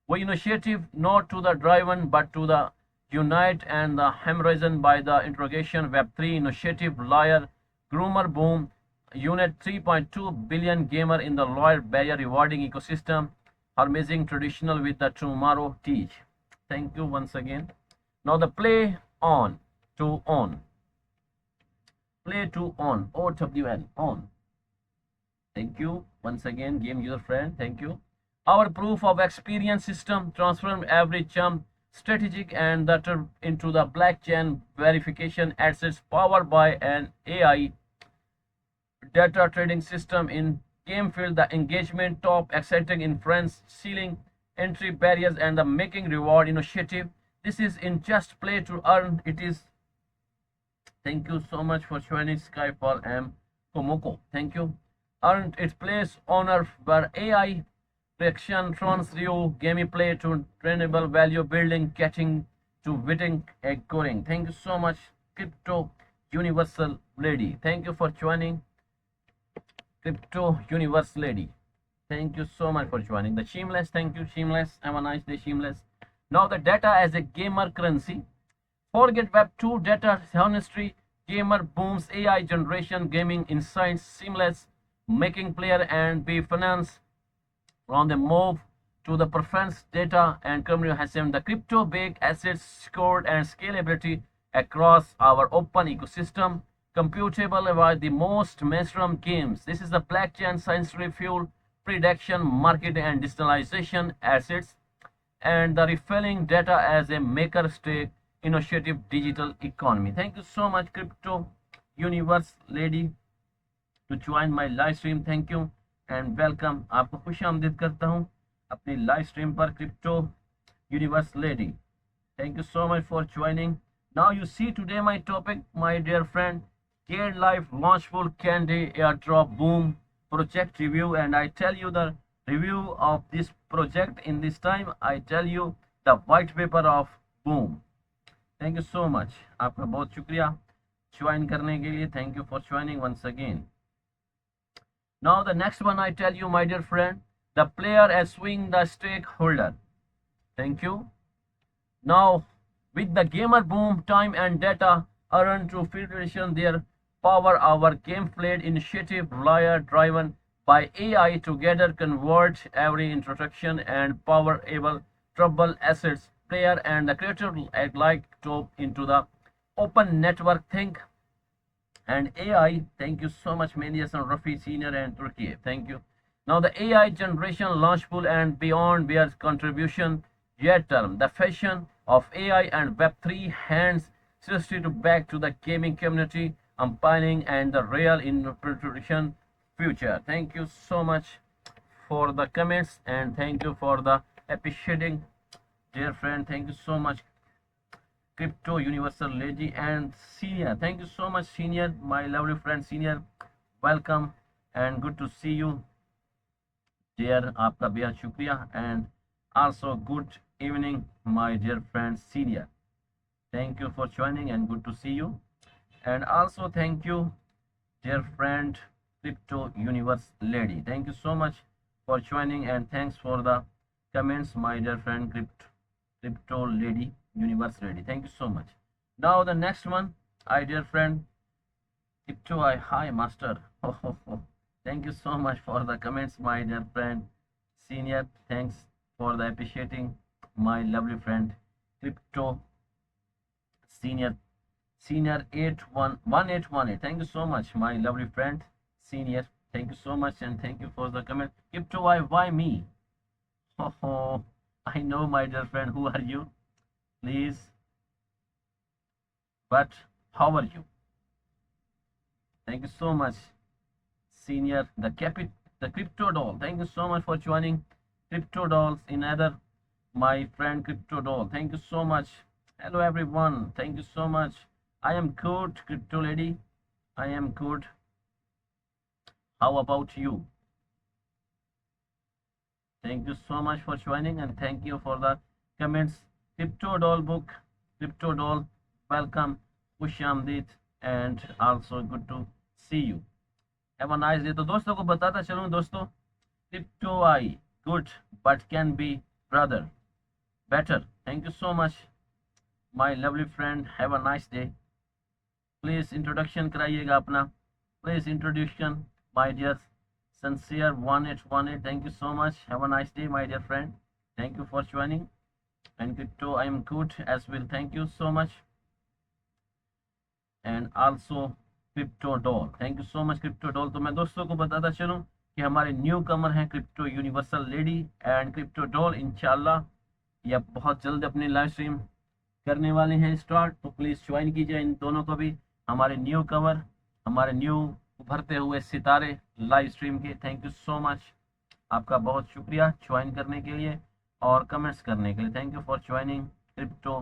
We initiative not to the driven but to the unite and the horizon by the interrogation Web3 initiative lawyer groomer boom unit 3.2 billion gamer in the lawyer barrier rewarding ecosystem harmonizing traditional with the tomorrow teach. Thank you once again. Now the play on to on. Play to on. OWN on. Thank you once again, game user friend. Thank you. Our proof of experience system transform every chump strategic and that into the blockchain verification assets powered by an AI data trading system in game field. The engagement top exciting inference ceiling entry barriers and the making reward initiative. This is in just play to earn. It is. Thank you so much for joining Skyfall M Komoko. Thank you. Earned its place honor where AI reaction trans Rio gameplay to trainable value building catching to witting echoing. Thank you so much, Crypto Universal Lady. Thank you for joining, Crypto Universe Lady. Thank you so much for joining. The Shameless, thank you, Shameless. Have a nice day, Shameless. Now the data as a gamer currency. Forget Web 2 data honestly. Gamer booms AI generation gaming insights seamless making player and be finance on the move to the preference data and communication. The crypto big assets scored and scalability across our open ecosystem computable by the most mainstream games. This is the blockchain science fuel prediction market and digitalization assets and the refilling data as a maker stake initiative digital economy. Thank you so much, Crypto Universe Lady, to join my live stream. Thank you and welcome. आपको खुश आमदीद करता हूँ अपनी live stream पर, Crypto Universe Lady. Thank you so much for joining. Now you see today my topic, my dear friend, Care Life Launchful Candy Airdrop Boom project review, and I tell you the review of this project. In this time I tell you the white paper of Boom. Thank you so much. आपका बहुत शुक्रिया join करने के लिए. Thank you for joining once again. Now the next one I tell you, my dear friend, the player as swing the stakeholder. Thank you. Now with the gamer boom time and data earned through filtration their power our game played initiative lawyer driven by AI together convert every introduction and power able trouble assets player and the creator like top into the open network think and AI. Thank you so much, Mendias and Rafi Senior and Turkey. Thank you. Now the AI generation launch pool and beyond their contribution yet term the fashion of AI and Web3 hands seriously to back to the gaming community umpiring and the real interpretation future. Thank you so much for the comments and thank you for the appreciating, dear friend. Thank you so much, Crypto Universal Lady and Senior. Thank you so much, Senior, my lovely friend Senior. Welcome and good to see you, dear. आपका बेहद शुक्रिया and also good evening, my dear friend Senior. Thank you for joining and good to see you. And also thank you, dear friend Crypto Universe Lady. Thank you so much for joining and thanks for the comments, my dear friend Crypto Lady Universe Lady. Thank you so much. Now the next one, my dear friend Crypto Hi Master. Thank you so much for the comments, my dear friend Senior. Thanks for the appreciating, my lovely friend Crypto Senior 1818. Thank you so much, my lovely friend Senior. Thank you so much and thank you for the comment. Crypto why me? I know, my dear friend, who are you? Please. But how are you? Thank you so much, Senior. The Crypto Doll. Thank you so much for joining, Crypto Dolls. In other, my friend Crypto Doll. Thank you so much. Hello everyone. Thank you so much. I am good, Crypto Lady. I am good. How about you? Thank you so much for joining and thank you for the comments. Crypto Doll book, Crypto Doll, welcome. Ushamdit and also good to see you. Have a nice day. तो दोस्तों को बताता चलूँ दोस्तों, Crypto I good but can be brother better. Thank you so much my lovely friend. Have a nice day. Please introduction कराइएगा अपना. Please introduction my dear Sincere 1818. Thank you so much. Have a nice day, my dear friend. Thank you for joining. And Crypto, I am good as well. Thank you so much. And also Crypto Doll. Thank you so much, Crypto Doll. तो मैं दोस्तों को बताता चलूँ कि हमारे new कमर हैं crypto universal lady and crypto doll. इंशाल्लाह ये बहुत जल्द अपनी लाइव स्ट्रीम करने वाले हैं स्टार्ट. तो प्लीज़ ज्वाइन कीजिए इन दोनों को भी. हमारे न्यू कवर, हमारे न्यू उभरते हुए सितारे लाइव स्ट्रीम के. Thank you so much. आपका बहुत शुक्रिया ज्वाइन करने के लिए और कमेंट्स करने के लिए. Thank you for joining crypto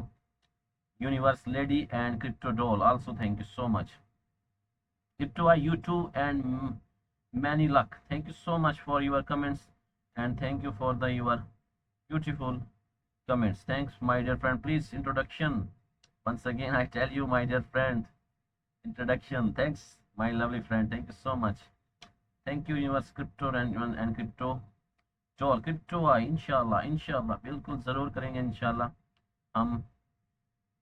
universe lady and crypto doll also. Thank you so much. Crypto I you too and many luck. Thank you so much for your comments and thank you for the your beautiful comments. Thanks my dear friend. Please introduction once again. I tell you my dear friend, introduction. Thanks my lovely friend. Thank you so much. Thank you universe crypto and crypto Joel. Crypto इंशाल्लाह बिल्कुल ज़रूर करेंगे. इंशाल्लाह हम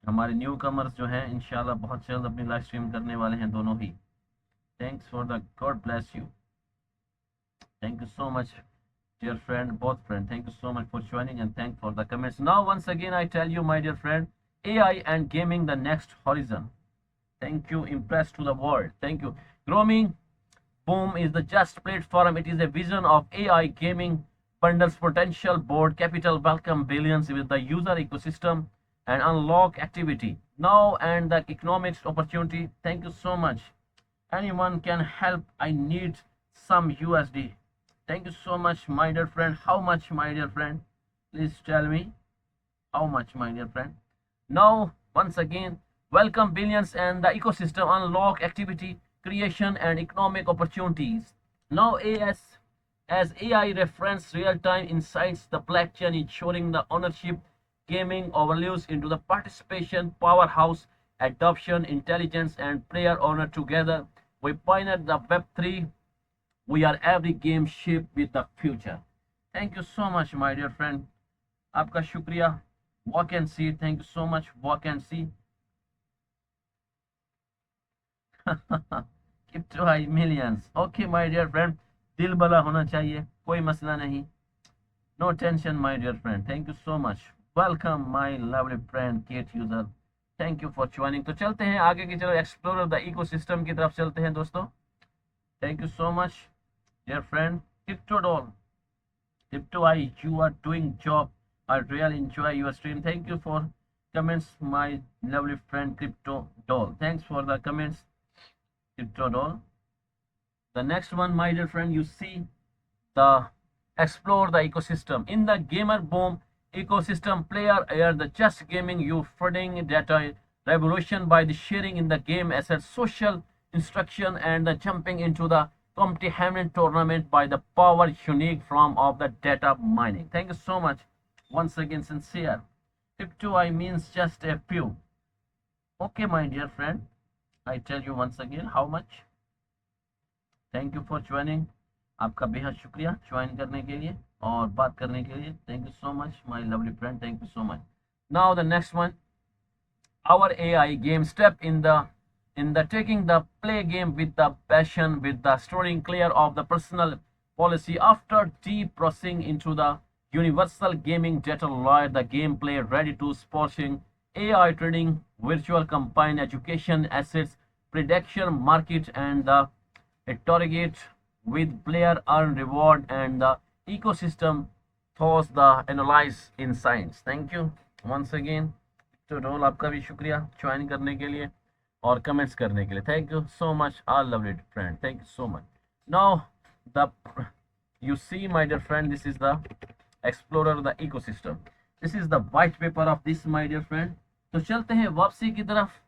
हमारे new commerce जो हैं इंशाल्लाह बहुत जल्द अपनी लाइव स्ट्रीम करने वाले हैं दोनों ही. Thanks for the god bless you. Thank you so much dear friend, both friend. Thank you so much for joining and thank for the comments. Now once again I tell you my dear friend, AI and gaming the next horizon. Thank you. Impressed to the world. Thank you. Growing Boom is the just platform. It is a vision of AI gaming bundles potential board capital, welcome billions with the user ecosystem and unlock activity now and the economics opportunity. Thank you so much. Anyone can help. I need some USD. Thank you so much my dear friend. How much my dear friend? Please tell me how much my dear friend. Now once again welcome billions and the ecosystem, unlock activity creation and economic opportunities. Now as AI reference real-time insights the blockchain ensuring the ownership gaming overlays into the participation powerhouse adoption intelligence and player owner together. We pioneered the Web3. We are every game shaped with the future. Thank you so much my dear friend. आपका शुक्रिया. Walk and see. Thank you so much. Walk and see. Crypto high millions. Okay my dear friend. दिल भला होना चाहिए, कोई मसला नहीं. No tension my dear friend. Thank you so much. Welcome my lovely friend Kate user. Thank you for joining. तो चलते हैं आगे की. चलो एक्सप्लोरर द इकोसिस्टम की तरफ चलते हैं दोस्तों. Thank you so much dear friend. Crypto Doll, Crypto I, you are doing job. I really enjoy your stream. Thank you for comments my lovely friend Crypto Doll. Thanks for the comments Crypto Doll. The next one my dear friend, you see the explore the ecosystem in the gamer boom ecosystem player air the just gaming you flooding data revolution by the sharing in the game assets social instruction and the jumping into the comprehensive tournament by the power unique form of the data mining. Thank you so much once again. Sincere. Crypto I means just a few. Okay my dear friend, I tell you once again how much. Thank you for joining. आपका बेहद शुक्रिया join करने के लिए और बात करने के लिए. Thank you so much my lovely friend. Thank you so much. Now the next one, our AI game step in the taking the play game with the passion with the storing clear of the personal policy after deep processing into the universal gaming data layer the gameplay ready to sporting AI trading virtual combine education assets prediction market and the target with player earn reward and the ecosystem thoughts the analyze in science. Thank you once again. तो role आपका भी शुक्रिया join करने के लिए और comments करने के लिए. Thank you so much all lovely friend. Thank you so much. Now the you see my dear friend, this is the explorer the ecosystem. This is the white paper of this my dear friend. तो चलते हैं वापसी की तरफ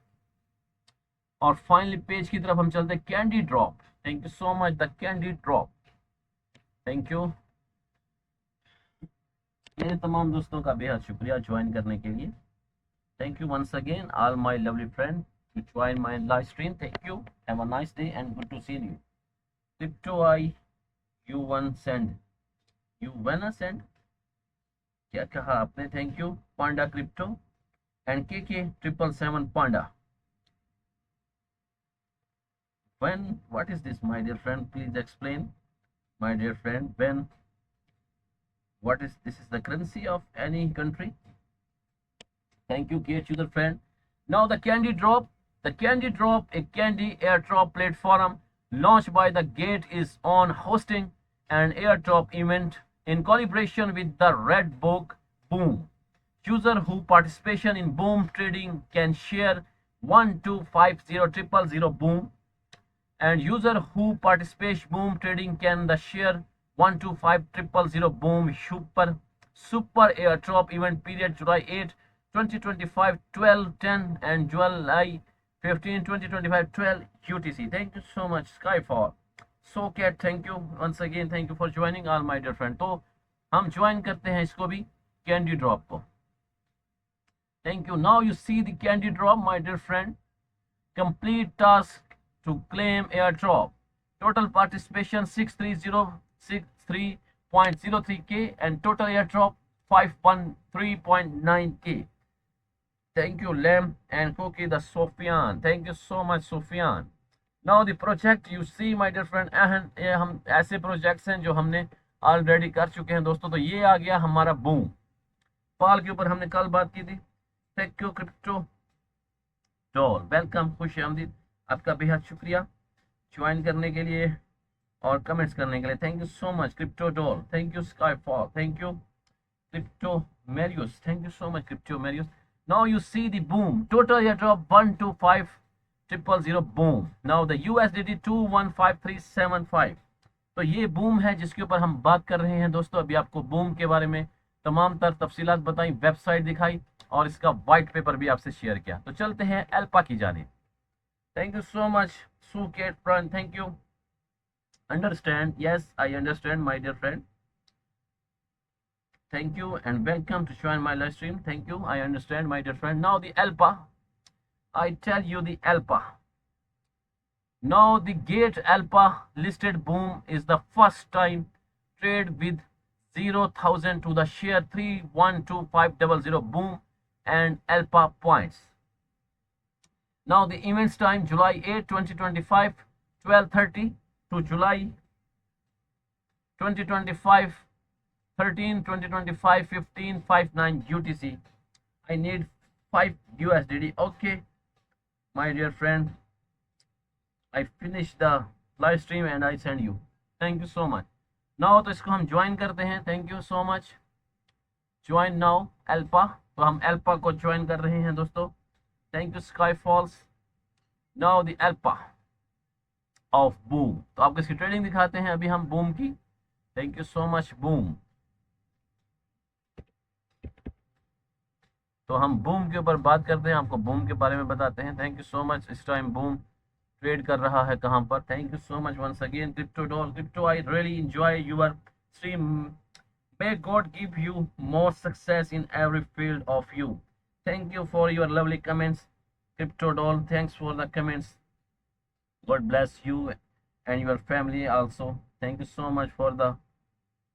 और finally page की तरफ हम चलते हैं. Candy drop. Thank you so much the candy drop. Thank you. मेरे तमाम दोस्तों का बेहद शुक्रिया ज्वाइन करने के लिए। Thank you once again, all my lovely friends, to join my live stream. Thank you. Have a nice day and good to see you. Crypto I, you one send. You wanna send? क्या कहा आपने? Thank you. Panda Crypto and KK777 Panda. When? What is this, my dear friend? Please explain, my dear friend. When? What is this? Is the currency of any country? Thank you, Kate, user friend. Now the Candy Drop. The Candy Drop, a candy airdrop platform launched by the Gate, is on hosting an airdrop event in collaboration with the Red Book Boom. User who participation in Boom trading can share 1250000 Boom, and user who participates Boom trading can the share 1250000 Boom super airdrop event period July 8 2025 12:10 and July 15 2025 12 UTC. Thank you so much Skyfall. So cat, thank you once again, thank you for joining all my dear friend. तो हम join करते हैं इसको भी, candy drop को. Thank you. Now you see the candy drop, my dear friend. Complete task to claim airdrop. Total participation 63063.03k and total airdrop 513.9k. Thank you, Lem and Cookie the Sophian. Thank you so much, Sophian. Now the project you see, my dear friend, ये हम ऐसे projects हैं जो हमने already कर चुके हैं दोस्तों. तो ये आ गया हमारा बूम. पाल के ऊपर हमने कल बात की थी. Thank you crypto doll, welcome, खुश आमदीद, आपका बेहद शुक्रिया ज्वाइन करने के लिए और कमेंट्स करने के लिए. Thank you so much crypto doll. Thank you Skyfall. Thank you crypto Marius. Thank you so much crypto Marius. Now you see the boom. Total airdrop 1250000 boom. Now the USDT 215375. तो ये boom है जिसके ऊपर हम बात कर रहे हैं दोस्तों. अभी आपको बूम के बारे में तमाम तर तफसीलात बताई, वेबसाइट दिखाई और इसका वाइट पेपर भी आपसे शेयर किया. तो चलते हैं एल्पा की जानिब. थैंक यू सो मच सुकेट friend. Thank you. Understand, yes I understand my dear friend. Thank you and welcome to join my live stream. Thank you. I understand, my dear friend. Now the alpha. I tell you the alpha. Now the Gate alpha listed boom is the first time trade with 0,000 to the share 312500 boom and alpha points. Now the events time July 8 2025 12:30 to July 2025 13 2025 15:59 UTC. I need 5 USDT. Okay, my dear friend, I finished the live stream and I send you. Thank you so much. Now तो इसको हम join करते हैं. Thank you so much. Join now alpha. तो हम alpha को join कर रहे हैं दोस्तों. Thank you Skyfalls. Now the alpha of boom. तो आपको इसकी ट्रेडिंग दिखाते हैं अभी हम boom की. Thank you so much boom. तो हम बूम के ऊपर बात करते हैं, आपको बूम के बारे में बताते हैं. Thank you so much. इस टाइम बूम ट्रेड कर रहा है कहां पर. Thank you so much once again crypto doll. Crypto I really enjoy your stream. May God give you more success in every field of you. Thank you for your lovely comments crypto doll. Thanks for the comments. God bless you and your family also. Thank you so much for the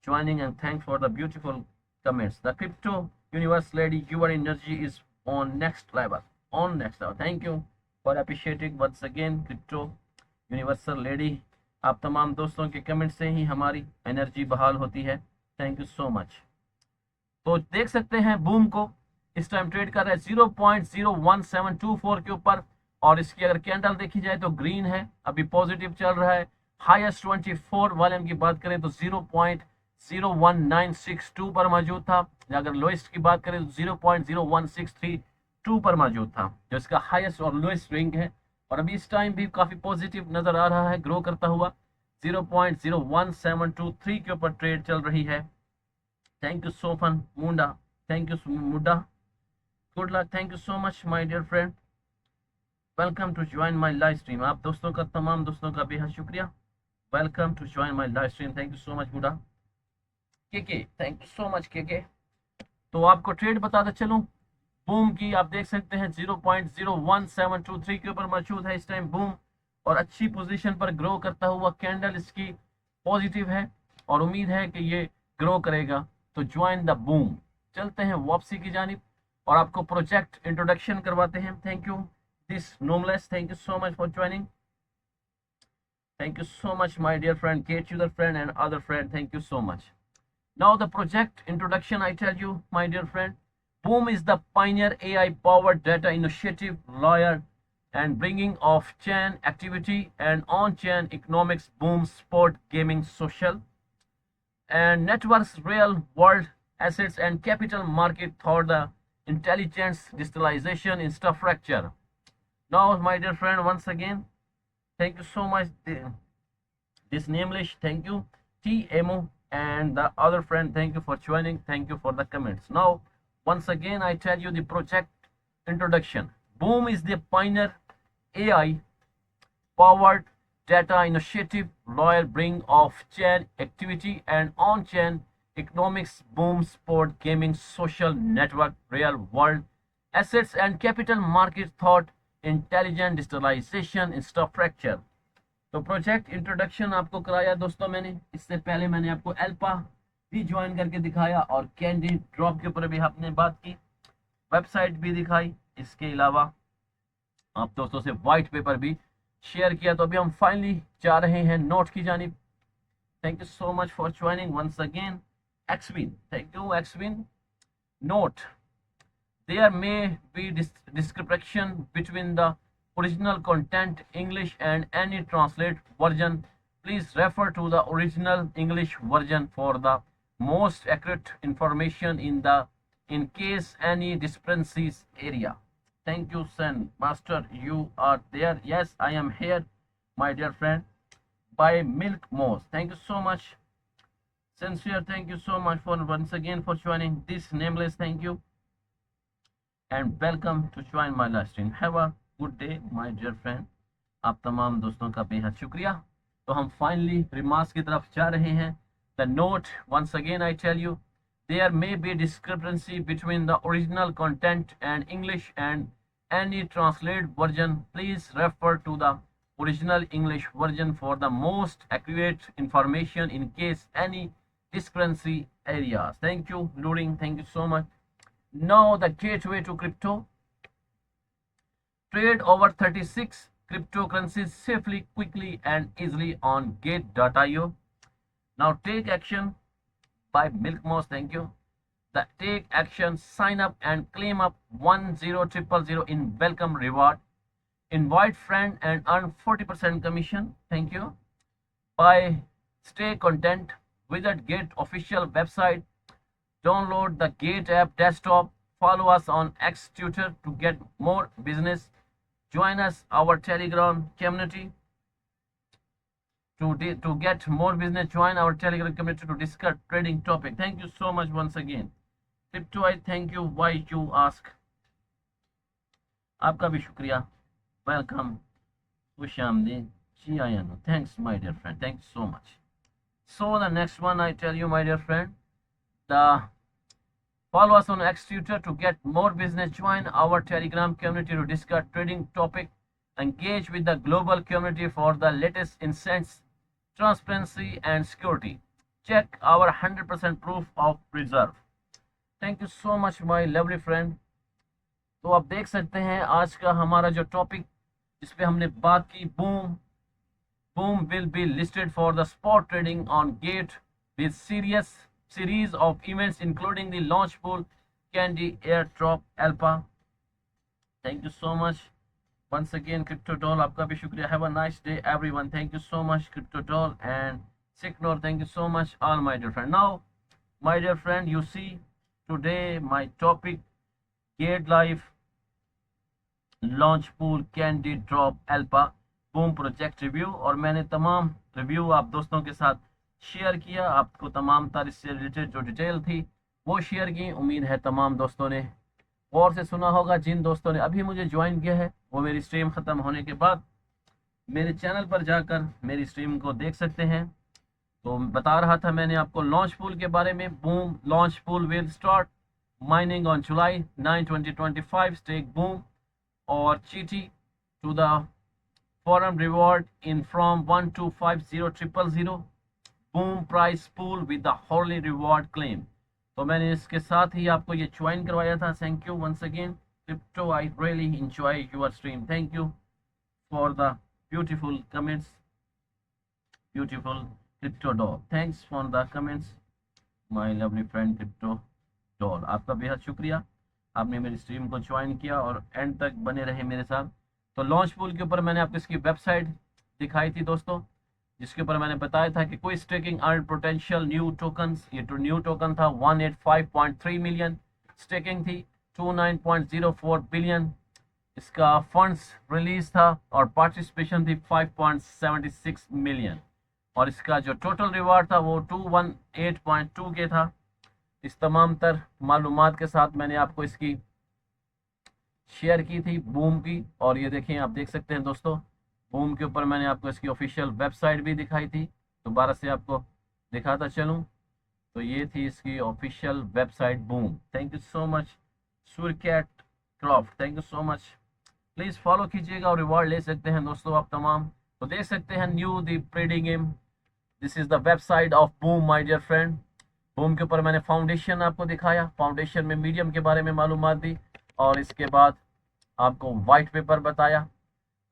joining and thanks for the beautiful comments. The crypto universe lady, your energy is on next level. On next level. Thank you for appreciating once again crypto universal lady. आप तमाम दोस्तों के comment से ही हमारी energy बहाल होती है. Thank you so much. तो देख सकते हैं बूम को इस टाइम ट्रेड कर रहा है 0.01724 के ऊपर और इसकी अगर कैंडल देखी जाए तो ग्रीन है, अभी पॉजिटिव चल रहा है. हाईएस्ट 24 वॉल्यूम की बात करें तो 0.01962 पर मौजूद था. अगर लोएस्ट की बात करें तो 0.01632 पर मौजूद था, जो इसका हाईएस्ट और लोएस्ट रिंग है. और अभी इस टाइम भी काफी पॉजिटिव नजर आ रहा है, ग्रो करता हुआ 0.01723 के ऊपर ट्रेड चल रही है. थैंक यू सोफन मुंडा. थैंक यू मुंडा. Good luck. Thank you so much my dear friend. Welcome to join my live stream. आप दोस्तों का, तमाम दोस्तों का बेहद शुक्रिया. Welcome to join my live stream. Thank you so much मुंडा. KK, thank you so much KK. तो आपको ट्रेड बताते चलूं, बूम की आप देख सकते हैं 0.01723 के ऊपर मौजूद है इस टाइम बूम, और अच्छी पोजीशन पर ग्रो करता हुआ कैंडल इसकी पॉजिटिव है और उम्मीद है कि ये ग्रो करेगा। तो ज्वाइन द बूम। चलते हैं वापसी की जानिब और आपको प्रोजेक्ट इंट्रोडक्शन करवाते हैं। थैंक यू दिस नोमलेस, thank you so much for joining, thank you so much my dear friend, Kate user friend and other friend, thank you so much. Now the project introduction, I tell you my dear friend, Boom is the pioneer AI powered data initiative lawyer and bringing of chain activity and on chain economics, boom, sport, gaming, social and networks, real world assets and capital market through the intelligence digitalization infrastructure. Now my dear friend, once again thank you so much this nameless, thank you TMO and the other friend, thank you for joining, thank you for the comments. Now once again I tell you the project introduction. Boom is the pioneer AI powered data initiative lawyer bring of chain activity and on chain economics, boom, sport, gaming, social network, real world assets and capital market thought, intelligent digitalization infrastructure. तो project introduction आपको कराया दोस्तों मैंने, इससे पहले मैंने आपको alpha भी ज्वाइन करके दिखाया और कैंडी ड्रॉप के ऊपर भी आपने बात की, वेबसाइट भी दिखाई, इसके अलावा आप दोस्तों से व्हाइट पेपर भी शेयर किया। तो अभी हम फाइनली जा रहे हैं नोट की जानिब। Thank you so much for joining once again एक्सविन, थैंक यू एक्सविन। Note, there may be discrepancy between the original content English and any translate version. Please refer to the original English version for the most accurate information in case any discrepancies area. Thank you, Sen Master. You are there. Yes, I am here, my dear friend. By Milk Moss. Thank you so much. Sincere, thank you so much for once again for joining this nameless. Thank you. And welcome to join my live stream. Have a good day my dear friend. आप तमाम दोस्तों का बेहद शुक्रिया। तो हम finally remarks की तरफ जा रहे हैं। The note, once again I tell you, there may be discrepancy between the original content and English and any translated version. Please refer to the original English version for the most accurate information in case any discrepancy areas. Thank you, Luring. Thank you so much. Now the gateway to crypto. Trade over 36 cryptocurrencies safely, quickly and easily on Gate.io. Now take action by Milkmouse, thank you. The take action, sign up and claim up 10,000 in welcome reward. Invite friend and earn 40% commission, thank you. Buy stay content, visit Gate official website, download the Gate app desktop, follow us on X Twitter to get more business, join us our Telegram community to get more business, join our Telegram community to discuss trading topic. Thank you so much once again. Crypto, I thank you. Why you ask? आपका भी शुक्रिया, welcome, खुश आमदीद, जी आया no, thanks my dear friend, thanks so much. So the next one I tell you my dear friend, the follow us on X Twitter to get more business, join our Telegram community to discuss trading topic, engage with the global community for the latest insights, transparency and security. Check our 100% proof of reserve. Thank you so much my lovely friend. तो आप देख सकते हैं आज का हमारा जो topic जिस पे हमने बात की, Boom will be listed for the spot trading on Gate with series of events including the launch pool, candy, airdrop, alpha. Thank you so much once again CryptoDoll, आपका भी शुक्रिया. Have a nice day everyone. Thank you so much CryptoDoll and Signor, thank you so much all my dear friend. Now my dear friend, you see today my topic Gate Live, launch pool, candy, drop, alpha, boom project review. और मैंने तमाम review आप दोस्तों के साथ share किया, आपको तमाम तरह से रिलेटेड जो डिटेल थी वो शेयर की. उम्मीद है तमाम दोस्तों ने गौर से सुना होगा. जिन दोस्तों ने अभी मुझे ज्वाइन किया है वो मेरी स्ट्रीम ख़त्म होने के बाद मेरे चैनल पर जाकर मेरी स्ट्रीम को देख सकते हैं. तो बता रहा था मैंने आपको लॉन्च पूल के बारे में. Boom launch pool will start mining on July 9, 2025. Stake boom or GT to the forum reward in from 1250000 boom price pool with the hourly reward claim. तो मैंने इसके साथ ही आपको ये ज्वाइन करवाया था. Thank you once again crypto. I really enjoy your stream. Thank you for the beautiful comments. Beautiful crypto doll. Thanks for the comments, my lovely friend crypto doll. आपका बेहद शुक्रिया, आपने मेरी स्ट्रीम को ज्वाइन किया और एंड तक बने रहे मेरे साथ. तो लॉन्च पूल के ऊपर मैंने आपको इसकी वेबसाइट दिखाई थी दोस्तों, जिसके ऊपर मैंने बताया था कि कोई staking earn potential new tokens. ये तो न्यू टोकन था. 185.3 मिलियन स्टेकिंग थी. 29.04 बिलियन इसका फंड्स रिलीज था और पार्टिसिपेशन थी 5.76 मिलियन. और इसका जो टोटल रिवार्ड था वो 218.2 के था. इस तमाम तर मालूमात के साथ मैंने आपको इसकी शेयर की थी बूम की. और ये देखें, आप देख सकते हैं दोस्तों, बूम के ऊपर मैंने आपको इसकी ऑफिशियल वेबसाइट भी दिखाई थी. दोबारा से आपको दिखाता चलूं तो ये थी इसकी official website boom. Thank you so much सूर्यकैट Croft, thank you so much. Please follow कीजिएगा और रिवॉर्ड ले सकते हैं दोस्तों आप तमाम. तो देख सकते हैं new the trading game. This is the website of Boom my dear friend. Boom के ऊपर मैंने फाउंडेशन आपको दिखाया, फाउंडेशन में मीडियम के बारे में मालूमात दी और इसके बाद आपको वाइट पेपर बताया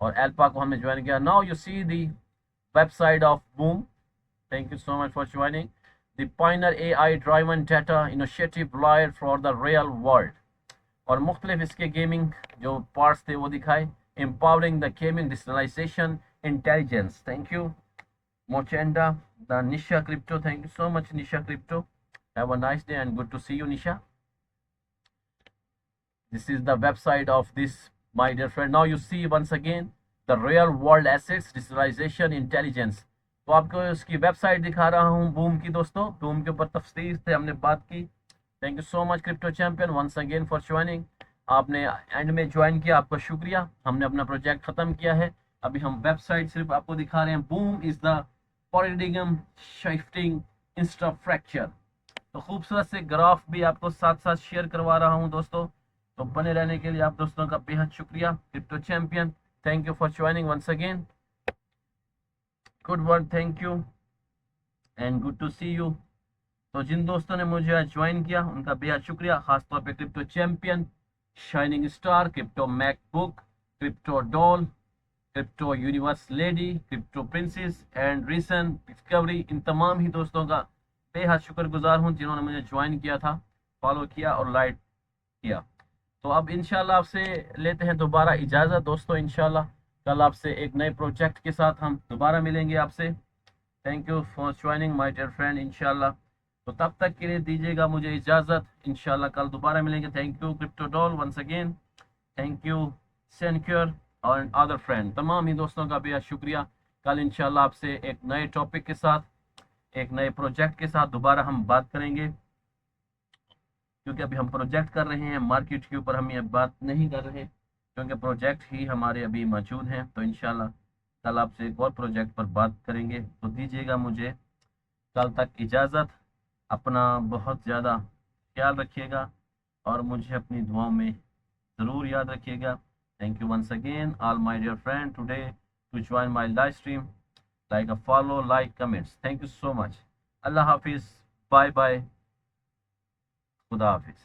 और एल्पा को हमने ज्वाइन किया. Now you see the website of Boom. Thank you so much for joining the pioneer AI driven data initiative layer for the real world. और मुख्तलिफ इसके गेमिंग जो पार्ट्स थे वो दिखाए. Empowering the gaming digitalization intelligence. Thank you Mochenda, the Nisha Crypto. Thank you so much, Nisha Crypto. Have a nice day and good to see you, Nisha. This is the website of this, my dear friend. Now you see once again the real world assets digitalization intelligence. तो आपको इसकी website दिखा रहा हूँ boom की दोस्तों. Boom के ऊपर तफसील से हमने बात की. Thank you so much crypto champion once again for joining. आपने एंड में ज्वाइन किया, आपका शुक्रिया. हमने अपना प्रोजेक्ट ख़त्म किया है. अभी हम वेबसाइट सिर्फ आपको दिखा रहे हैं. Boom is the paradigm shifting infrastructure. तो खूबसूरत से ग्राफ भी आपको साथ साथ शेयर करवा रहा हूं दोस्तों. तो बने रहने के लिए आप दोस्तों का बेहद शुक्रिया. Crypto champion, thank you for joining once again. Good work, thank you and good to see you. तो जिन दोस्तों ने मुझे आज ज्वाइन किया उनका बेहद शुक्रिया. खासतौर पे crypto champion, shining star, crypto MacBook, crypto doll, crypto universe lady, crypto princess and reason discovery. इन तमाम ही दोस्तों का बेहद शुक्रगुजार हूं जिन्होंने मुझे ज्वाइन किया था, फॉलो किया और लाइक किया. तो अब इंशाल्लाह आपसे लेते हैं दोबारा इजाज़त दोस्तों. इंशाल्लाह कल आपसे एक नए प्रोजेक्ट के साथ हम दोबारा मिलेंगे आपसे. Thank you for joining my dear friend. इंशाल्लाह तो तब तक के लिए दीजिएगा मुझे इजाज़त. इंशाल्लाह कल दोबारा मिलेंगे. Thank you crypto doll once again. Thank you सेनक्योर और अदर फ्रेंड. तमाम ही दोस्तों का बेहद शुक्रिया. कल इंशाल्लाह आपसे एक नए टॉपिक के साथ, एक नए प्रोजेक्ट के साथ दोबारा हम बात करेंगे. क्योंकि अभी हम प्रोजेक्ट कर रहे हैं, मार्केट के ऊपर हम ये बात नहीं कर रहे क्योंकि प्रोजेक्ट ही हमारे अभी मौजूद हैं. तो इंशाल्लाह कल आपसे एक और प्रोजेक्ट पर बात करेंगे. तो दीजिएगा मुझे कल तक इजाज़त. अपना बहुत ज़्यादा ख्याल रखिएगा और मुझे अपनी दुआओं में ज़रूर याद रखिएगा. Thank you once again, all my dear friend, today to join my live stream. Like a follow, like, comments. Thank you so much. Allah Hafiz. Bye bye. Khuda Hafiz.